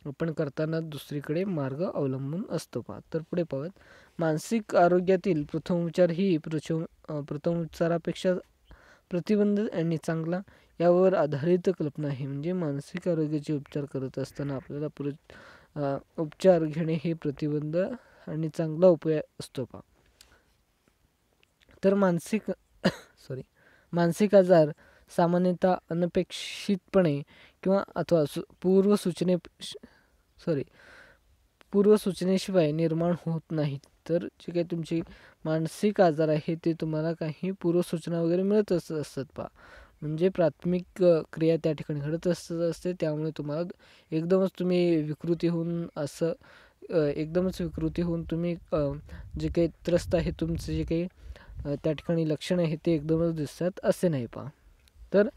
आपण करताना दुसरीकडे मार्ग अवलंबून असतो पहा. तर पुढे पाहूयात. मानसिक आरोग्यातील प्रथमोपचार ही प्रथमोपचारापेक्षा प्रतिबंध आणि चांगला यावर आधारित कल्पना आहे. म्हणजे मानसिक आरोग्याचे उपचार करत असताना आपल्याला उपचार घेणे हे प्रतिबंध आणि चांगला उपाय असतो पहा. तर मानसिक आजार सामान्यतः अनपेक्षितपणे किंवा अथवा पूर्वसूचनेशिवाय निर्माण होत नाहीत. तर जे काही तुमचे मानसिक आजार आहे ते तुम्हाला काही पूर्वसूचना वगैरे मिळत असतात पहा. म्हणजे प्राथमिक क्रिया त्या ठिकाणी घडत असते. त्यामुळे तुम्हाला एकदमच विकृती होऊन तुम्ही जे काही त्रस्त आहे तुमचे जे काही त्या ठिकाणी लक्षण आहे ते एकदमच दिसतात असे नाही पहा. तर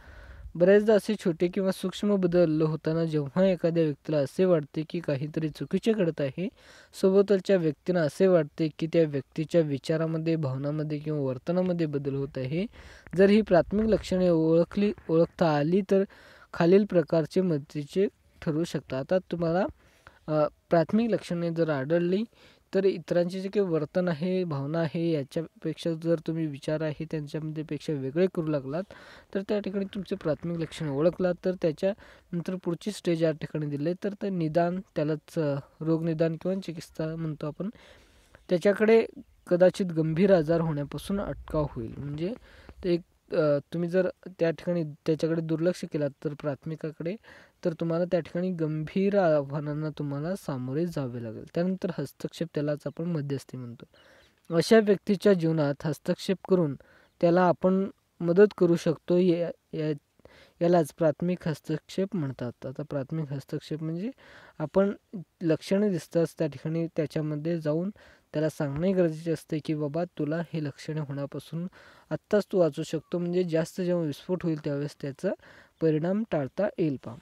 बऱ्याचदा असे छोटे किंवा सूक्ष्म बदल होताना जेव्हा एखाद्या व्यक्तीला असे वाटते की काहीतरी चुकीचे घडत आहे, सोबतच्या व्यक्तींना असे वाटते की त्या व्यक्तीच्या विचारामध्ये, भावनामध्ये किंवा वर्तनामध्ये बदल होत आहे. जर ही प्राथमिक लक्षणे ओळखता आली तर खालील प्रकारचे मदतीचे ठरू शकतात. आता तुम्हाला प्राथमिक लक्षणे जर आढळली तर इतरांचे जे काही वर्तन आहे, भावना आहे, याच्यापेक्षा जर तुम्ही विचार आहे त्यांच्यामध्ये पेक्षा वेगळे करू लागलात, तर त्या ठिकाणी तुमचे प्राथमिक लक्षणे ओळखलात, तर त्याच्यानंतर पुढची स्टेज या ठिकाणी दिली तर ते निदान, त्यालाच रोगनिदान किंवा चिकित्सा म्हणतो आपण. त्याच्याकडे कदाचित गंभीर आजार होण्यापासून अटकाव होईल. म्हणजे ते एक तुम्ही जर त्या ठिकाणी त्याच्याकडे दुर्लक्ष केलात तर प्राथमिकाकडे, तर तुम्हाला त्या ठिकाणी गंभीर आव्हानांना तुम्हाला सामोरे जावे लागेल. त्यानंतर हस्तक्षेप, त्यालाच आपण मध्यस्थी म्हणतो. अशा व्यक्तीच्या जीवनात हस्तक्षेप करून त्याला आपण मदत करू शकतो. यालाच प्राथमिक हस्तक्षेप म्हणतात. आता प्राथमिक हस्तक्षेप म्हणजे आपण लक्षणे दिसताच त्या ठिकाणी त्याच्यामध्ये जाऊन त्याला सांगणे गरजेचे असते की बाबा तुला हे लक्षणे होण्यापासून आत्ताच तू वाचू शकतो. म्हणजे जास्त जेव्हा विस्फोट होईल त्यावेळेस त्याचा परिणाम टाळता येईल पहा.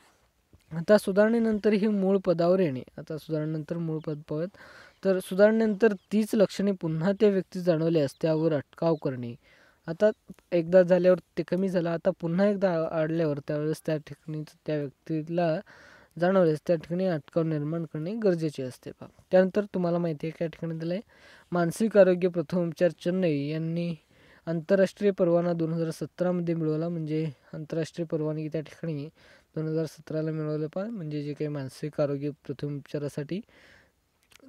आता सुधारणेनंतर ही मूळ पदावर येणे. आता सुधारणेनंतर मूळ पद पाहूयात. तर सुधारणेनंतर तीच लक्षणे पुन्हा त्या व्यक्तीस जाणवल्यास त्यावर अटकाव करणे. आता एकदा झाल्यावर ते कमी झालं, आता पुन्हा एकदा आढळल्यावर त्यावेळेस त्या ठिकाणी त्या व्यक्तीला जाणवल्यास त्या ठिकाणी अटकाव निर्माण करणे गरजेचे असते पहा. त्यानंतर तुम्हाला माहिती आहे त्या ठिकाणी दिलं आहे मानसिक आरोग्य प्रथमोपचार चेन्नई यांनी आंतरराष्ट्रीय परवाना 2017 मिळवला. म्हणजे आंतरराष्ट्रीय परवानगी त्या ठिकाणी 2017ला मिळवलं पहा. म्हणजे जे काही मानसिक आरोग्य प्रथमोपचारासाठी,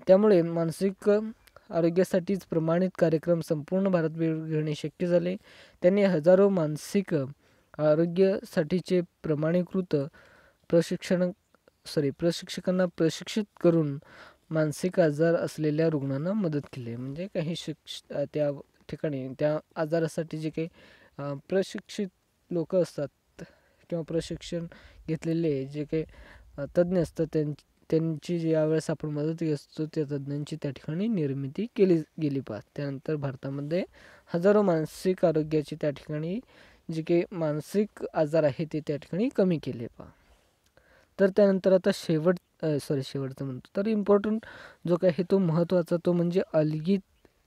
त्यामुळे मानसिक आरोग्यासाठीच प्रमाणित कार्यक्रम संपूर्ण भारतभर घेणे शक्य झाले. त्यांनी हजारो मानसिक आरोग्यासाठीचे प्रमाणीकृत प्रशिक्षकांना प्रशिक्षित करून मानसिक आजार असलेल्या रुग्णांना मदत केली. म्हणजे काही त्या ठिकाणी त्या आजारासाठी जे काही प्रशिक्षित लोक असतात किंवा प्रशिक्षण घेतलेले जे काही तज्ज्ञ असतात त्यांची ज्यावेळेस आपण मदत घेत असतो त्या तज्ज्ञांची त्या ठिकाणी निर्मिती केली गेली पहा. त्यानंतर भारतामध्ये हजारो मानसिक आरोग्याचे त्या ठिकाणी जे काही मानसिक आजार आहे ते त्या ठिकाणी कमी केले पहा. तर त्यानंतर आता शेवटचं म्हणतो तर इम्पॉर्टंट जो काय आहे तो महत्त्वाचा, तो म्हणजे अलगी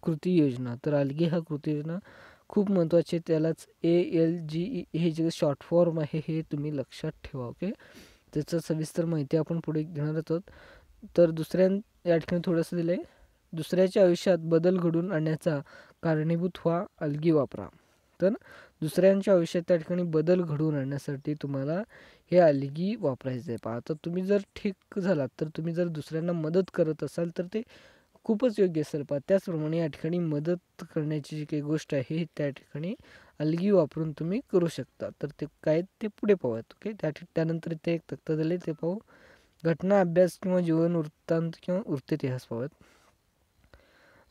कृती योजना. तर अलगी हा कृती योजना खूप महत्त्वाची, त्यालाच ALGE हे जे शॉर्ट फॉर्म आहे हे तुम्ही लक्षात ठेवा. ओके, त्याचं सविस्तर माहिती आपण पुढे घेणार आहोत. तर या ठिकाणी थोडंसं दिलं आहे, दुसऱ्याच्या आयुष्यात बदल घडवून आणण्याचा कारणीभूत व्हा, अलगी वापरा. तर दुसऱ्यांच्या आयुष्यात त्या ठिकाणी बदल घडवून आणण्यासाठी तुम्हाला हे अलगी वापरायचं आहे पहा. तर तुम्ही जर ठीक झालात, तर तुम्ही जर दुसऱ्यांना मदत करत असाल तर ते खूपच योग्य असेल पहा. त्याचप्रमाणे या ठिकाणी मदत करण्याची जी काही गोष्ट आहे त्या ठिकाणी अलगी वापरून तुम्ही करू शकता. तर ते काय ते पुढे पाहूयात. ओके, त्यानंतर ते एक तक्ता दिले ते पाहू. घटना अभ्यास किंवा जीवन वृत्तांत किंवा वृत्तिइतिहास पाहूयात.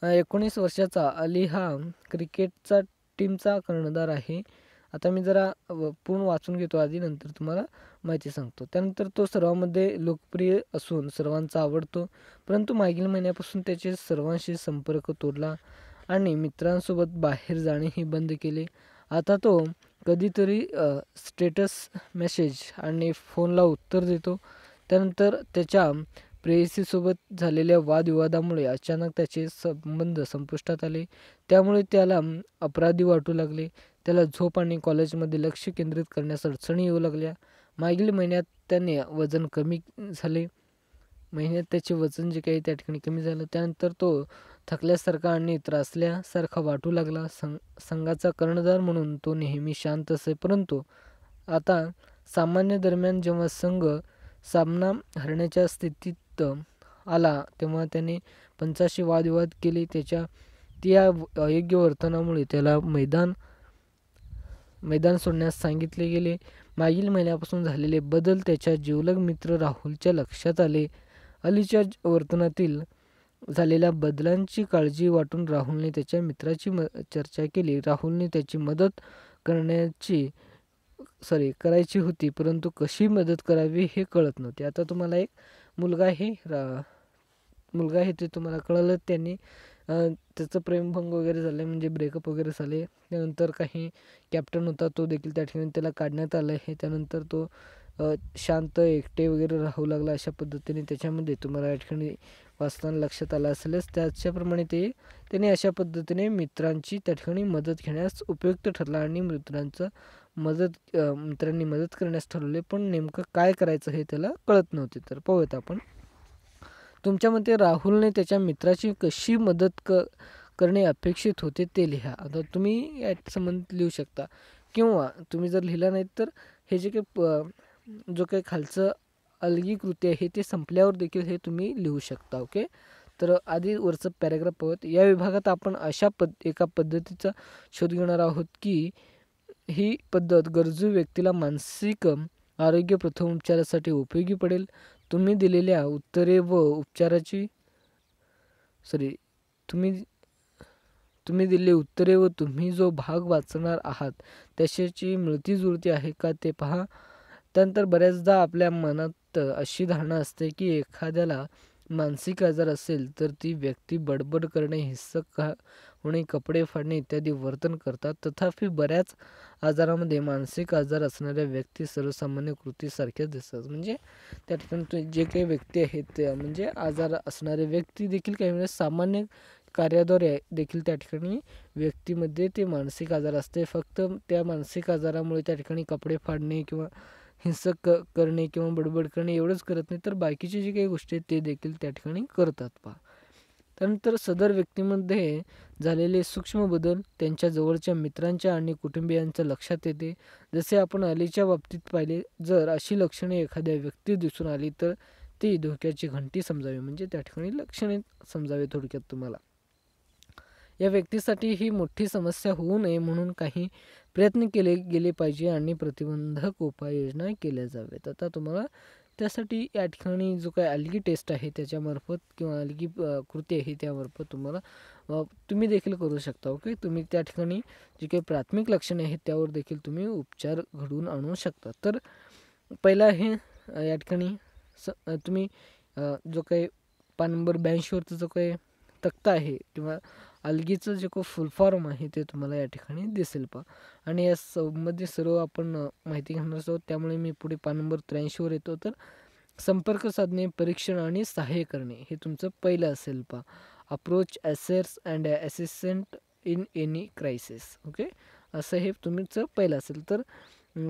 19 वर्षाचा अली हा क्रिकेटचा टीमचा कर्णधार आहे. आता मी जरा पूर्ण वाचून घेतो आधी, नंतर तुम्हाला माहिती सांगतो. त्यानंतर तो सर्वांमध्ये लोकप्रिय असून सर्वांचा आवडतो, परंतु मागील महिन्यापासून त्याचे सर्वांशी संपर्क तोडला आणि मित्रांसोबत बाहेर जाणेही बंद केले. आता तो कधीतरी स्टेटस मेसेज आणि फोनला उत्तर देतो. त्यानंतर त्याच्या प्रेयसीसोबत झालेल्या वादविवादामुळे अचानक त्याचे संबंध संपुष्टात आले. त्यामुळे त्याला अपराधी वाटू लागले. त्याला झोप आणि कॉलेजमध्ये लक्ष केंद्रित करण्यास अडचणी येऊ लागल्या. मागील महिन्यात त्याने वजन कमी झाले. त्याचे वजन जे काही त्या ठिकाणी कमी झालं. त्यानंतर तो थकल्यासारखा आणि त्रासल्यासारखा वाटू लागला. संघाचा कर्णधार म्हणून तो नेहमी शांत असे, परंतु आता सामन्या दरम्यान जेव्हा संघ सामना हरण्याच्या स्थितीत आला तेव्हा त्याने पंचाशी वादविवाद केले. त्या अयोग्य वर्तनामुळे त्याला मैदान सोडण्यास सांगितले गेले. मागील महिन्यापासून झालेले बदल त्याच्या जिवलग मित्र राहुलच्या लक्षात आले. अलीच्या वर्तनातील झालेल्या बदलांची काळजी वाटून राहुलने त्याच्या मित्राची चर्चा केली. राहुलने त्याची मदत करायची होती, परंतु कशी मदत करावी हे कळत नव्हते. आता तुम्हाला एक मुलगा आहे ते तुम्हाला कळलं. त्यांनी त्याचं प्रेमभंग वगैरे झालं म्हणजे ब्रेकअप वगैरे झाले. त्यानंतर काही कॅप्टन होता तो देखील त्या ठिकाणी त्याला काढण्यात आलं आहे. त्यानंतर तो शांत एकटे वगैरे राहू लागला अशा पद्धतीने त्याच्यामध्ये तुम्हाला या ठिकाणी वाचताना लक्षात आलं असेलच. त्याच्याप्रमाणे त्याने अशा पद्धतीने मित्रांची त्या ठिकाणी मदत घेण्यास उपयुक्त ठरला आणि मित्रांनी मदत करण्यास ठरवले, पण नेमकं काय करायचं हे त्याला कळत नव्हते. तर पाहूयात आपण. तुमच्या मते राहुलने त्याच्या मित्राची कशी मदत करणे अपेक्षित होते ते लिहा. आता तुम्ही या संबंधित लिहू शकता किंवा तुम्ही जर लिहिला नाही तर हे जे काही जो काही खालचं अलगी कृती आहे ते संपल्यावर देखील हे तुम्ही लिहू शकता. ओके. तर आधी वरचं पॅराग्राफ पाहूयात. या विभागात आपण अशा एका पद्धतीचा शोध घेणार आहोत की ही पद्धत गरजू व्यक्तीला मानसिक आरोग्य प्रथमोपचारासाठी उपयोगी पडेल. तुम्ही दिलेल्या उत्तरे व उपचाराची तुम्ही दिलेली उत्तरे व तुम्ही जो भाग वाचणार आहात त्याच्याची मिळती जुळती आहे का ते पहा. त्यानंतर बऱ्याचदा आपल्या मनात अशी धारणा असते की एखाद्याला मानसिक आजार असेल तर ती व्यक्ती बडबड करणे, हिंसक होणे, कपडे फाडणे इत्यादी वर्तन करतात. तथापि बऱ्याच आजारामध्ये मानसिक आजार असणाऱ्या व्यक्ती सर्वसामान्य कृतीसारख्याच दिसतात. म्हणजे त्या ठिकाणी जे काही व्यक्ती आहेत म्हणजे आजार असणारे व्यक्ती देखील काही वेळेस सामान्य कार्याद्वारे देखील त्या ठिकाणी व्यक्तीमध्ये ते मानसिक आजार असते. फक्त त्या मानसिक आजारामुळे त्या ठिकाणी कपडे फाडणे किंवा हिंसक करणे किंवा बडबड करणे एवढंच करत नाही, तर बाकीचे जे काही गोष्टी आहेत ते देखील त्या ठिकाणी करतात. पहा. त्यानंतर सदर व्यक्तीमध्ये झालेले सूक्ष्म बदल त्यांच्या जवळच्या मित्रांच्या आणि कुटुंबियांच्या लक्षात येते. जसे आपण अलीच्या बाबतीत पाहिले, जर अशी लक्षणे एखाद्या व्यक्तीत दिसून आली तर ती धोक्याची घंटी समजावी. म्हणजे त्या ठिकाणी लक्षणे समजावे थोडक्यात तुम्हाला. या व्यक्तीसाठी ही मोठी समस्या होऊ नये म्हणून काही प्रयत्न केले गेले पाहिजे आणि प्रतिबंधक उपाययोजना केल्या जाव्यात. आता तुम्हाला त्यासाठी या ठिकाणी जो काही अलगी टेस्ट आहे त्याच्यामार्फत किंवा अलगी कृती आहे त्यामार्फत तुम्ही देखील करू शकता. ओके. तुम्ही त्या ठिकाणी जी काही प्राथमिक लक्षणे आहेत त्यावर देखील तुम्ही उपचार घडवून आणू शकता. तर पहिला आहे या ठिकाणी तुम्ही जो काही पान नंबर 82 जो काही तक्ता आहे किंवा अलगीचं जे काही फुल फॉर्म आहे ते तुम्हाला या ठिकाणी दिसेल. पहा. आणि या मध्ये सर्व आपण माहिती घेणार आहोत. त्यामुळे मी पुढे पान नंबर 83 येतो. तर संपर्क साधणे, परीक्षण आणि सहाय्य करणे हे तुमचं पहिलं असेल. पहा. Approach, assess and assistant in any crisis. Okay. असं हे तुमचं पहिलं असेल. तर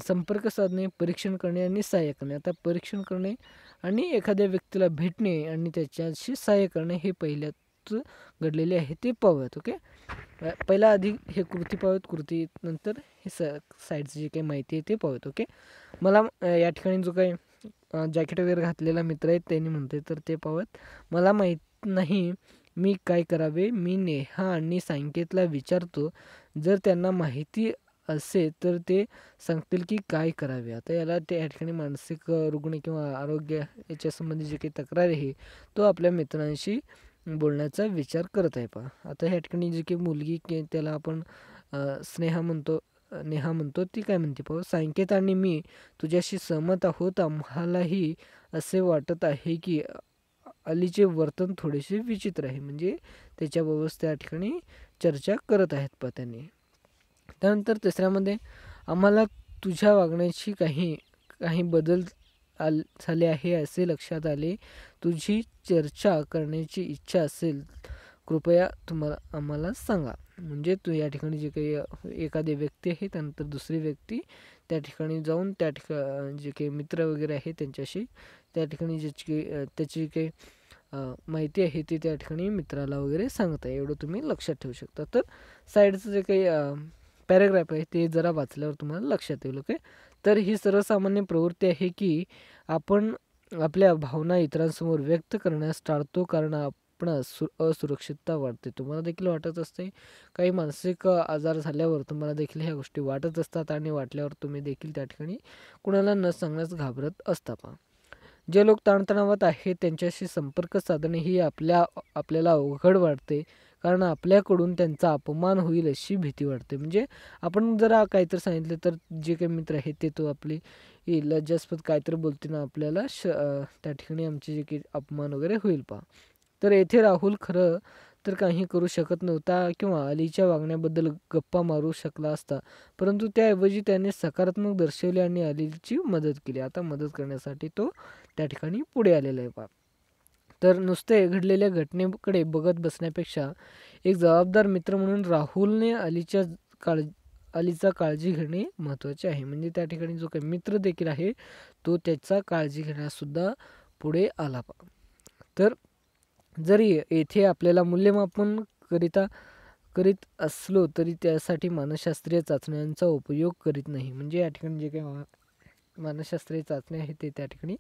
संपर्क साधणे, परीक्षण करणे आणि सहाय्य करणे. आता परीक्षण करणे आणि एखाद्या व्यक्तीला भेटणे आणि त्याच्याशी सहाय्य करणे हे पहिल्यात घडलेले आहे ते पाहूयात. ओके. पहिला आधी हे कृती पाहूयात. कृती नंतर हे साईडची जी काही माहिती आहे ते पाहूयात. ओके. मला या ठिकाणी जो काही जॅकेट वगैरे घातलेला मित्र आहेत त्यांनी म्हणते तर ते पाहूयात. मला माहीत नाही मी काय करावे. मी नेहा आणि संकेतला विचारतो. जर त्यांना माहिती असेल तर ते सांगतील की काय करावे. आता याला त्या ठिकाणी मानसिक रुग्ण किंवा आरोग्य याच्या संबंधी जी काही तक्रार आहे तो आपल्या मित्रांशी बोलण्याचा विचार करत आहे. पहा. आता ह्या ठिकाणी जी काही मुलगी त्याला आपण नेहा म्हणतो ती काय म्हणते पाहू. संकेत आणि मी तुझ्याशी सहमत आहोत. आम्हालाही असे वाटत आहे की अलीचे वर्तन थोडेसे विचित्र आहे. म्हणजे त्याच्याबाबत त्या ठिकाणी चर्चा करत आहेत पहा त्यांनी. त्यानंतर तिसऱ्यामध्ये आम्हाला तुझ्या वागण्याची काही बदल झाले आहे असे लक्षात आले. तुझी चर्चा करण्याची इच्छा असेल कृपया आम्हाला सांगा. म्हणजे तू या ठिकाणी जे काही एखादी व्यक्ती आहे त्यानंतर दुसरी व्यक्ती त्या ठिकाणी जाऊन त्या ठिकाणी जे काही मित्र वगैरे आहे त्यांच्याशी त्या ठिकाणी त्याची काही माहिती आहे ती त्या ठिकाणी मित्राला वगैरे सांगत आहे. एवढं तुम्ही लक्षात ठेवू शकता. तर साईडचं जे काही पॅराग्राफ आहे ते जरा वाचल्यावर तुम्हाला लक्षात येईल. ओके. तर ही सर्वसामान्य प्रवृत्ती आहे की आपण आपल्या भावना इतरांसमोर व्यक्त करण्यास टाळतो कारण आपणास असुरक्षितता वाटते. तुम्हाला देखील वाटत असते काही मानसिक आजार झाल्यावर तुम्हाला देखील ह्या गोष्टी वाटत असतात आणि वाटल्यावर तुम्ही देखील त्या ठिकाणी कुणाला न सांगण्यास घाबरत असता. पहा. जे लोक ताणतणावात आहेत त्यांच्याशी संपर्क साधणे ही आपल्याला अवघड वाटते कारण आपल्याकडून त्यांचा अपमान होईल अशी भीती वाटते. म्हणजे आपण जरा काहीतरी सांगितलं तर जे काही मित्र आहेत ते तो आपली लज्जास्पद काहीतरी बोलतील ना त्या ठिकाणी आमचे जे काही अपमान वगैरे होईल. पहा. तर येथे राहुल खरं तर काही करू शकत नव्हता किंवा अलीच्या वागण्याबद्दल गप्पा मारू शकला असता, परंतु त्याऐवजी त्याने सकारात्मक दर्शवले आणि अलीची मदत केली. आता मदत करण्यासाठी तो त्या ठिकाणी पुढे आलेला आहे पहा. तर नुसते घडलेल्या घटनेकडे बघत बसण्यापेक्षा एक जबाबदार मित्र म्हणून राहुलने अलीचा काळजी घेणे महत्त्वाचे आहे. म्हणजे त्या ठिकाणी जो काही मित्र देखील आहे तो त्याचा काळजी घेण्यासुद्धा पुढे आला. तर जरी येथे आपल्याला मूल्यमापन करीत असलो तरी त्यासाठी मानसशास्त्रीय चाचण्यांचा उपयोग करीत नाही. म्हणजे या ठिकाणी जे काही मानसशास्त्रीय चाचणी आहे ते त्या ठिकाणी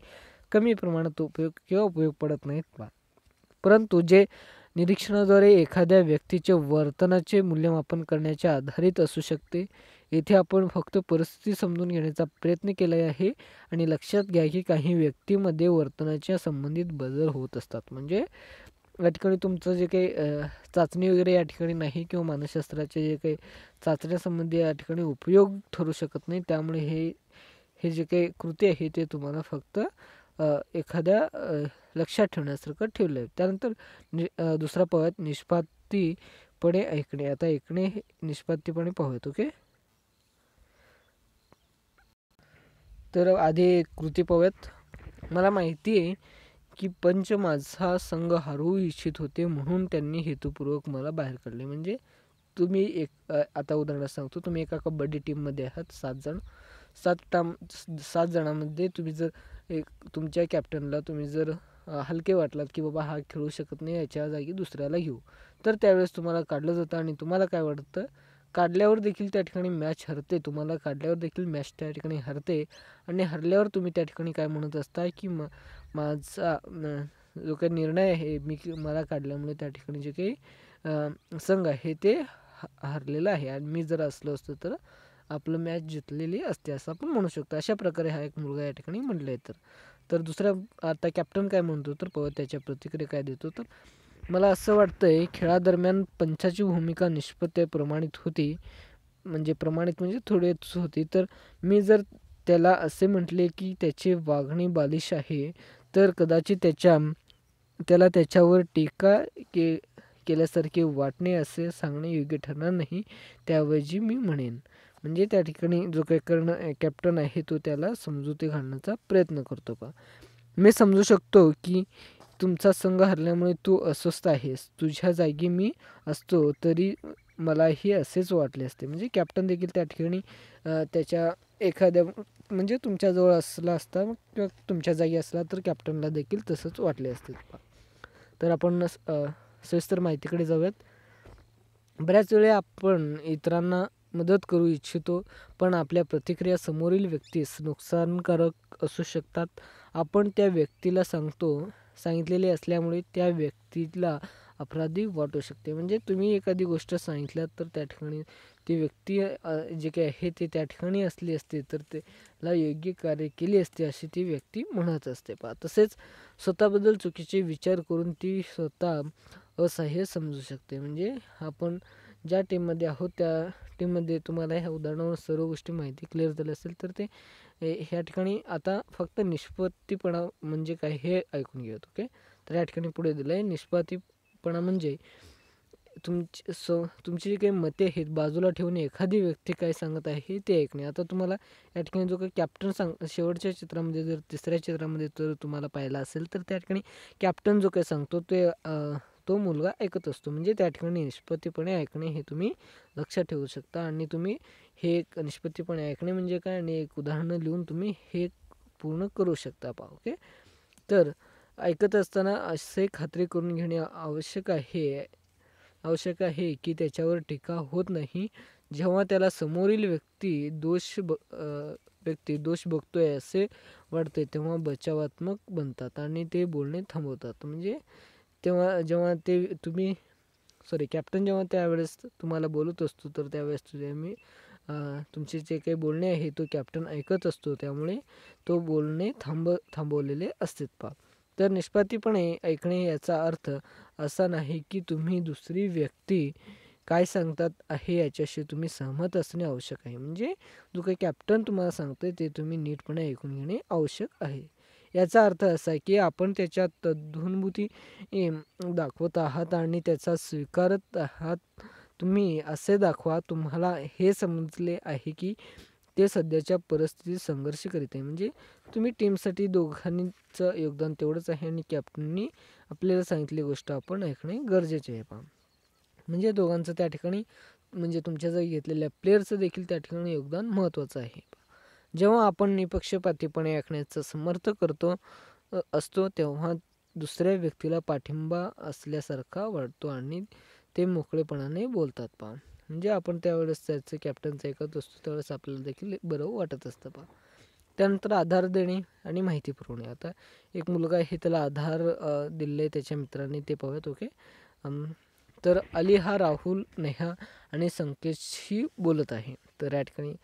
कमी प्रमाणात उपयोग पडत नाहीत. परंतु जे निरीक्षणाद्वारे एखाद्या व्यक्तीचे वर्तनाचे मूल्यमापन करण्याचे आधारित असू शकते. येथे आपण फक्त परिस्थिती समजून घेण्याचा प्रयत्न केला आहे आणि लक्षात घ्या की काही व्यक्तीमध्ये वर्तनाच्या संबंधित बदल होत असतात. म्हणजे या ठिकाणी तुमचं जे काही चाचणी वगैरे या ठिकाणी नाही किंवा मानसशास्त्राचे जे काही चाचण्यासंबंधी या ठिकाणी उपयोग ठरू शकत नाही. त्यामुळे हे जे काही कृती आहे ते तुम्हाला फक्त एखाद्या लक्षात ठेवण्यासारखं ठेवलं आहे. त्यानंतर दुसरा पाहूयात निष्पातीपणे ऐकणे. आता ऐकणे निष्पातीपणे पाहूयात. ओके, तर आधी कृती पाहूयात. मला माहिती आहे की पंच माझा संघ हरवू इच्छित होते म्हणून त्यांनी हेतुपूर्वक मला बाहेर काढले. म्हणजे तुम्ही आता उदाहरणार्थ सांगतो, तुम्ही एका कबड्डी टीममध्ये आहात 7 जण. 7 जणांमध्ये तुम्ही जर तुमच्या कॅप्टनला तुम्ही जर हलके वाटलात की बाबा हा खेळू शकत नाही, याच्या जागी दुसऱ्याला घेऊ, तर त्यावेळेस तुम्हाला काढलं जातं आणि तुम्हाला काय वाटतं, काढल्यावर देखील त्या ठिकाणी मॅच हरते, तुम्हाला काढल्यावर देखील मॅच त्या ठिकाणी हरते आणि हरल्यावर तुम्ही त्या ठिकाणी काय म्हणत असता की माझा जो काही निर्णय आहे मला काढल्यामुळे त्या ठिकाणी जे काही संघ आहे ते हरलेलं आहे आणि मी जर असलो असतो तर आपलं मॅच जिंकलेली असते, असं आपण म्हणू शकतो. अशा प्रकारे हा एक मुलगा या ठिकाणी म्हटलं आहे. तर दुसरा आता कॅप्टन काय म्हणतो, तर त्याच्या प्रतिक्रिया काय देतो, तर मला असं वाटतंय खेळादरम्यान पंचाची भूमिका निष्पत्ती प्रमाणित होती. म्हणजे थोडीच होती. तर मी जर त्याला असे म्हटले की त्याची वागणी बालिश आहे, तर कदाचित त्याला त्याच्यावर टीका केल्यासारखे वाटणे असे सांगणे योग्य ठरणार नाही. त्याऐवजी मी म्हणेन, म्हणजे त्या ठिकाणी जो काही कॅप्टन आहे तो त्याला समजुती घालण्याचा प्रयत्न करतो. मी समजू शकतो की तुमचा संघ हरल्यामुळे तू अस्वस्थ आहेस. तुझ्या जागी मी असतो तरी मलाही असेच वाटले असते. म्हणजे कॅप्टन देखील त्या ठिकाणी त्याच्या एखाद्या म्हणजे तुमच्याजवळ असला असता किंवा तुमच्या जागी असला तर कॅप्टनला देखील तसंच वाटले असते. तर आपण सविस्तर माहितीकडे जाऊयात. बऱ्याच वेळा आपण इतरांना मदत करू इच्छितो, पण आपल्या प्रतिक्रिया समोरील व्यक्तीस नुकसानकारक असू शकतात. आपण त्या व्यक्तीला सांगितलेले असल्यामुळे त्या व्यक्तीला अपराधी वाटू शकते. म्हणजे तुम्ही एखादी गोष्ट सांगितल्यात तर त्या ठिकाणी ती व्यक्ती जे काही आहे ते त्या ठिकाणी असली असते तर त्याला योग्य कार्य केली असते अशी ती व्यक्ती म्हणत असते. तसेच स्वतःबद्दल चुकीचे विचार करून ती स्वतः असह्य समजू शकते. म्हणजे आपण ज्या टीममध्ये आहोत त्या टीममध्ये तुम्हाला ह्या उदाहरणावर सर्व गोष्टी माहिती क्लिअर झाली असेल तर ते ह्या ठिकाणी आता फक्त निष्पत्तीपणा म्हणजे काय हे ऐकून घेऊयात. ओके, तर या ठिकाणी पुढे दिलं आहे निष्पत्तीपणा म्हणजे तुमची जी काही मते आहेत बाजूला ठेवून एखादी व्यक्ती काय सांगत आहे ते ऐकणे. आता तुम्हाला या ठिकाणी जो काही कॅप्टन शेवटच्या चित्रामध्ये जर तिसऱ्या चित्रामध्ये जर तुम्हाला पाहिला असेल तर त्या ठिकाणी कॅप्टन जो काही सांगतो तो मुलगा ऐकत असतो. म्हणजे त्या ठिकाणी निष्पत्तीपणे ऐकणे हे तुम्ही लक्षात ठेवू शकता आणि तुम्ही हे निष्पत्तीपणे ऐकणे म्हणजे काय आणि एक उदाहरणं लिहून तुम्ही हे पूर्ण करू शकता. ओके, तर ऐकत असताना असे खात्री करून घेणे आवश्यक आहे की त्याच्यावर टीका होत नाही. जेव्हा त्याला समोरील व्यक्ती दोष बघतोय असे वाटते तेव्हा बचावात्मक बनतात आणि ते बोलणे थांबवतात. म्हणजे जेव्हा कॅप्टन जेव्हा त्यावेळेस तुम्हाला बोलत असतो तर त्यावेळेस तुमचे जे काही बोलणे आहे तो कॅप्टन ऐकत असतो, त्यामुळे तो बोलणे थांबवलेले असतात. तर निष्पत्तीपणे ऐकणे याचा अर्थ असा नाही की तुम्ही दुसरी व्यक्ती काय सांगतात आहे याच्याशी तुम्ही सहमत असणे आवश्यक आहे. म्हणजे जो काही कॅप्टन तुम्हाला सांगतोय ते तुम्ही नीटपणे ऐकून घेणे आवश्यक आहे. याचा अर्थ असा आहे की आपण त्याच्यात तद्भुती दाखवत आहात आणि त्याचा स्वीकारत आहात. तुम्ही असे दाखवा तुम्हाला हे समजले आहे की ते सध्याच्या परिस्थितीत संघर्ष करीत आहे. म्हणजे तुम्ही टीमसाठी दोघांचं योगदान तेवढंच आहे आणि कॅप्टननी आपल्याला सांगितली गोष्ट आपण ऐकणे गरजेचे आहे पहा. म्हणजे दोघांचं त्या ठिकाणी म्हणजे तुमच्या जागी घेतलेल्या प्लेयरचं देखील त्या ठिकाणी योगदान महत्त्वाचं आहे. जेव्हा आपण निपक्षपातीपणे ऐकण्याचं समर्थ असतो तेव्हा दुसऱ्या व्यक्तीला पाठिंबा असल्यासारखा वाटतो आणि ते मोकळेपणाने बोलतात पहा. म्हणजे आपण त्यावेळेस त्याचं कॅप्टनचं ऐकत असतो त्यावेळेस आपल्याला देखील बरं वाटत असतं पहा. त्यानंतर आधार देणे आणि माहिती पुरवणे. आता एक मुलगा आहे त्याला आधार दिले त्याच्या मित्रांनी ते पाहूयात. ओके. तर अली हा राहुल, नेहा आणि संकेतशी बोलत आहे. तर या ठिकाणी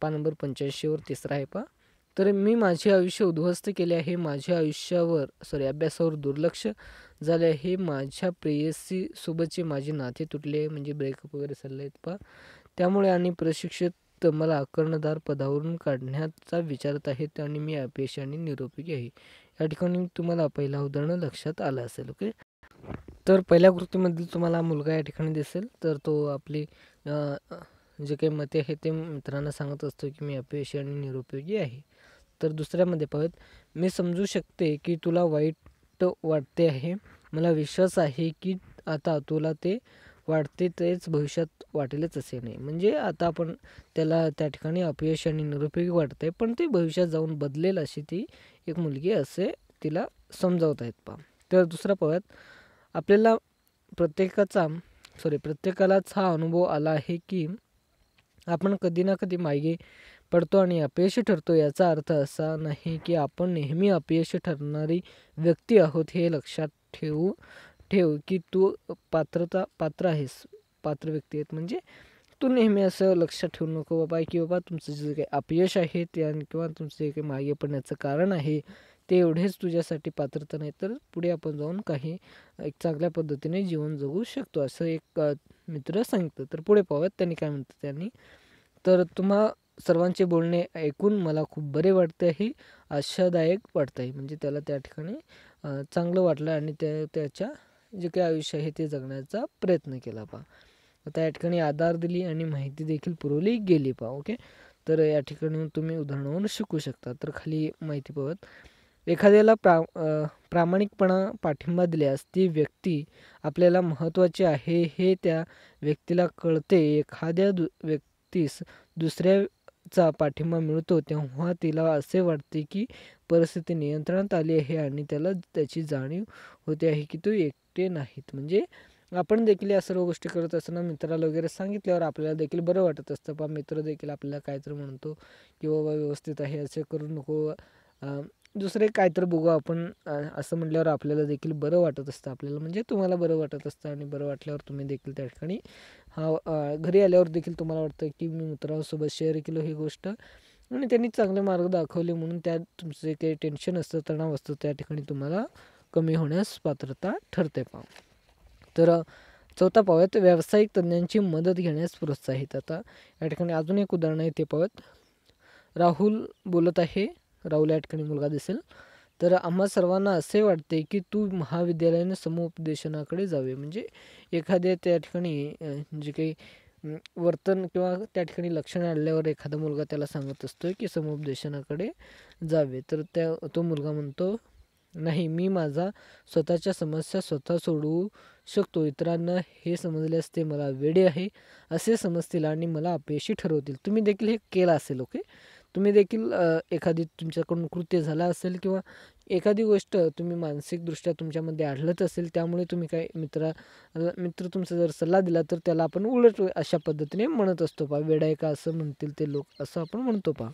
पान नंबर 85वर तिसरा आहे पहा. तर मी माझे आयुष्य उद्ध्वस्त केले आहे. माझ्या अभ्यासावर दुर्लक्ष झाले आहे. माझ्या प्रेयसी सोबतचे माझे नाते तुटले म्हणजे ब्रेकअप वगैरे चालले आहेत पहा. त्यामुळे आणि प्रशिक्षक मला कर्णधार पदावरून काढण्याचा विचारत आहेत आणि मी अपयशी आणि निरुपयोगी आहे. या ठिकाणी तुम्हाला पहिला उदाहरण लक्षात आलं असेल. ओके. तर पहिल्या कृतीमधील तुम्हाला मुलगा या ठिकाणी दिसेल. तर तो आपली जे काही मते आहे ते मित्रांना सांगत असतो की मी अपयशी आणि निरुपयोगी आहे. तर दुसऱ्यामध्ये पाहूयात. मी समजू शकते की तुला वाईट वाटते आहे. मला विश्वास आहे की आता तुला ते वाटते तेच भविष्यात वाटेलच असे नाही. म्हणजे आता आपण त्याला त्या ठिकाणी अपयश आणि निरुपयोगी वाटत आहे पण ते भविष्यात जाऊन बदलेल अशी ती एक मुलगी असे तिला समजावत आहेत पहा. तर दुसरा पाहूयात. आपल्याला प्रत्येकालाच हा अनुभव आला आहे की आपण कधी ना कधी मागे पडतो आणि अपयशी ठरतो. याचा अर्थ असा नाही की आपण नेहमी अपयशी ठरणारी व्यक्ती आहोत. हे लक्षात ठेव की तू पात्र आहेस, पात्र व्यक्ती आहेत. म्हणजे तू नेहमी असं लक्षात ठेवू नको बाबा की बाबा तुमचं जे काही अपयश आहे ते किंवा तुमचं जे काही मागे पडण्याचं कारण आहे ते एवढेच तुझ्यासाठी पात्रता नाही, तर पुढे आपण जाऊन काही एक चांगल्या पद्धतीने जीवन जगू शकतो असं एक मित्र सांगितलं. तर पुढे पाहूयात त्यांनी काय म्हणतात त्यांनी. तर तुम्हा सर्वांचे बोलणे ऐकून मला खूप बरे वाटते आहे, आशादायक वाटत आहे. म्हणजे त्याला त्या ठिकाणी चांगलं वाटलं आणि त्याच्या जे काही आयुष्य आहे ते जगण्याचा प्रयत्न केला पहा. आता या ठिकाणी आधार दिली आणि माहिती देखील पुरवली गेली पहा. ओके. तर या ठिकाणी तुम्ही उदाहरणावरून शिकू शकता. तर खाली माहिती पाहत. एखाद्याला प्रामाणिकपणा पाठिंबा दिल्यास ती व्यक्ती आपल्याला महत्त्वाची आहे हे त्या व्यक्तीला कळते. एखाद्या व्यक्तीस दुसऱ्याचा पाठिंबा मिळतो तेव्हा तिला असे वाटते की परिस्थिती नियंत्रणात आली आहे आणि त्याला त्याची जाणीव होते आहे की तो एकटे नाहीत. म्हणजे आपण देखील या सर्व गोष्टी करत असताना मित्राला वगैरे सांगितल्यावर आपल्याला देखील बरं वाटत असतं पहा. मित्र देखील आपल्याला काहीतरी म्हणतो की बाबा व्यवस्थित आहे, असं करू नको, दुसरे काहीतरी बघू आपण, असं म्हटल्यावर आपल्याला देखील बरं वाटत असतं आपल्याला. म्हणजे तुम्हाला बरं वाटत असतं आणि बरं वाटल्यावर तुम्ही देखील त्या ठिकाणी घरी आल्यावर देखील तुम्हाला वाटतं की मी मित्रांसोबत शेअर केलं ही गोष्ट आणि त्यांनी चांगले मार्ग दाखवले म्हणून त्यात तुमचं जे काही टेन्शन असतं, तणाव असतं त्या ठिकाणी तुम्हाला कमी होण्यास पात्रता ठरते पहा. तर चौथा पाहूयात. व्यावसायिक तज्ञांची मदत घेण्यास प्रोत्साहित. आता या ठिकाणी अजून एक उदाहरण आहे ते पाहूयात. राहुल बोलत आहे. राहुल या ठिकाणी मुलगा दिसेल. तर आम्हा सर्वांना असे वाटते की तू महाविद्यालयाने समुपदेशनाकडे जावे. म्हणजे एखाद्या त्या ठिकाणी जे काही वर्तन किंवा त्या ठिकाणी लक्षणे आल्यावर एखादा मुलगा त्याला सांगत असतो की समुपदेशनाकडे जावे. तर तो मुलगा म्हणतो नाही, मी माझा स्वतःच्या समस्या स्वतः सोडवू शकतो. इतरांना हे समजल्यास ते मला वेडे आहे असे समजतील आणि मला अपयशी ठरवतील. तुम्ही देखील हे केलं असेल. ओके. तुम्ही देखील एखादी तुमच्याकडून कृत्य झाला असेल किंवा एखादी गोष्ट तुम्ही मानसिकदृष्ट्या तुमच्यामध्ये आढळत असेल त्यामुळे तुम्ही काय मित्र तुमचा जर सल्ला दिला तर त्याला आपण उलट अशा पद्धतीने म्हणत असतो पहा. वेडा आहे का असं म्हणतील ते लोक असं आपण म्हणतो पहा.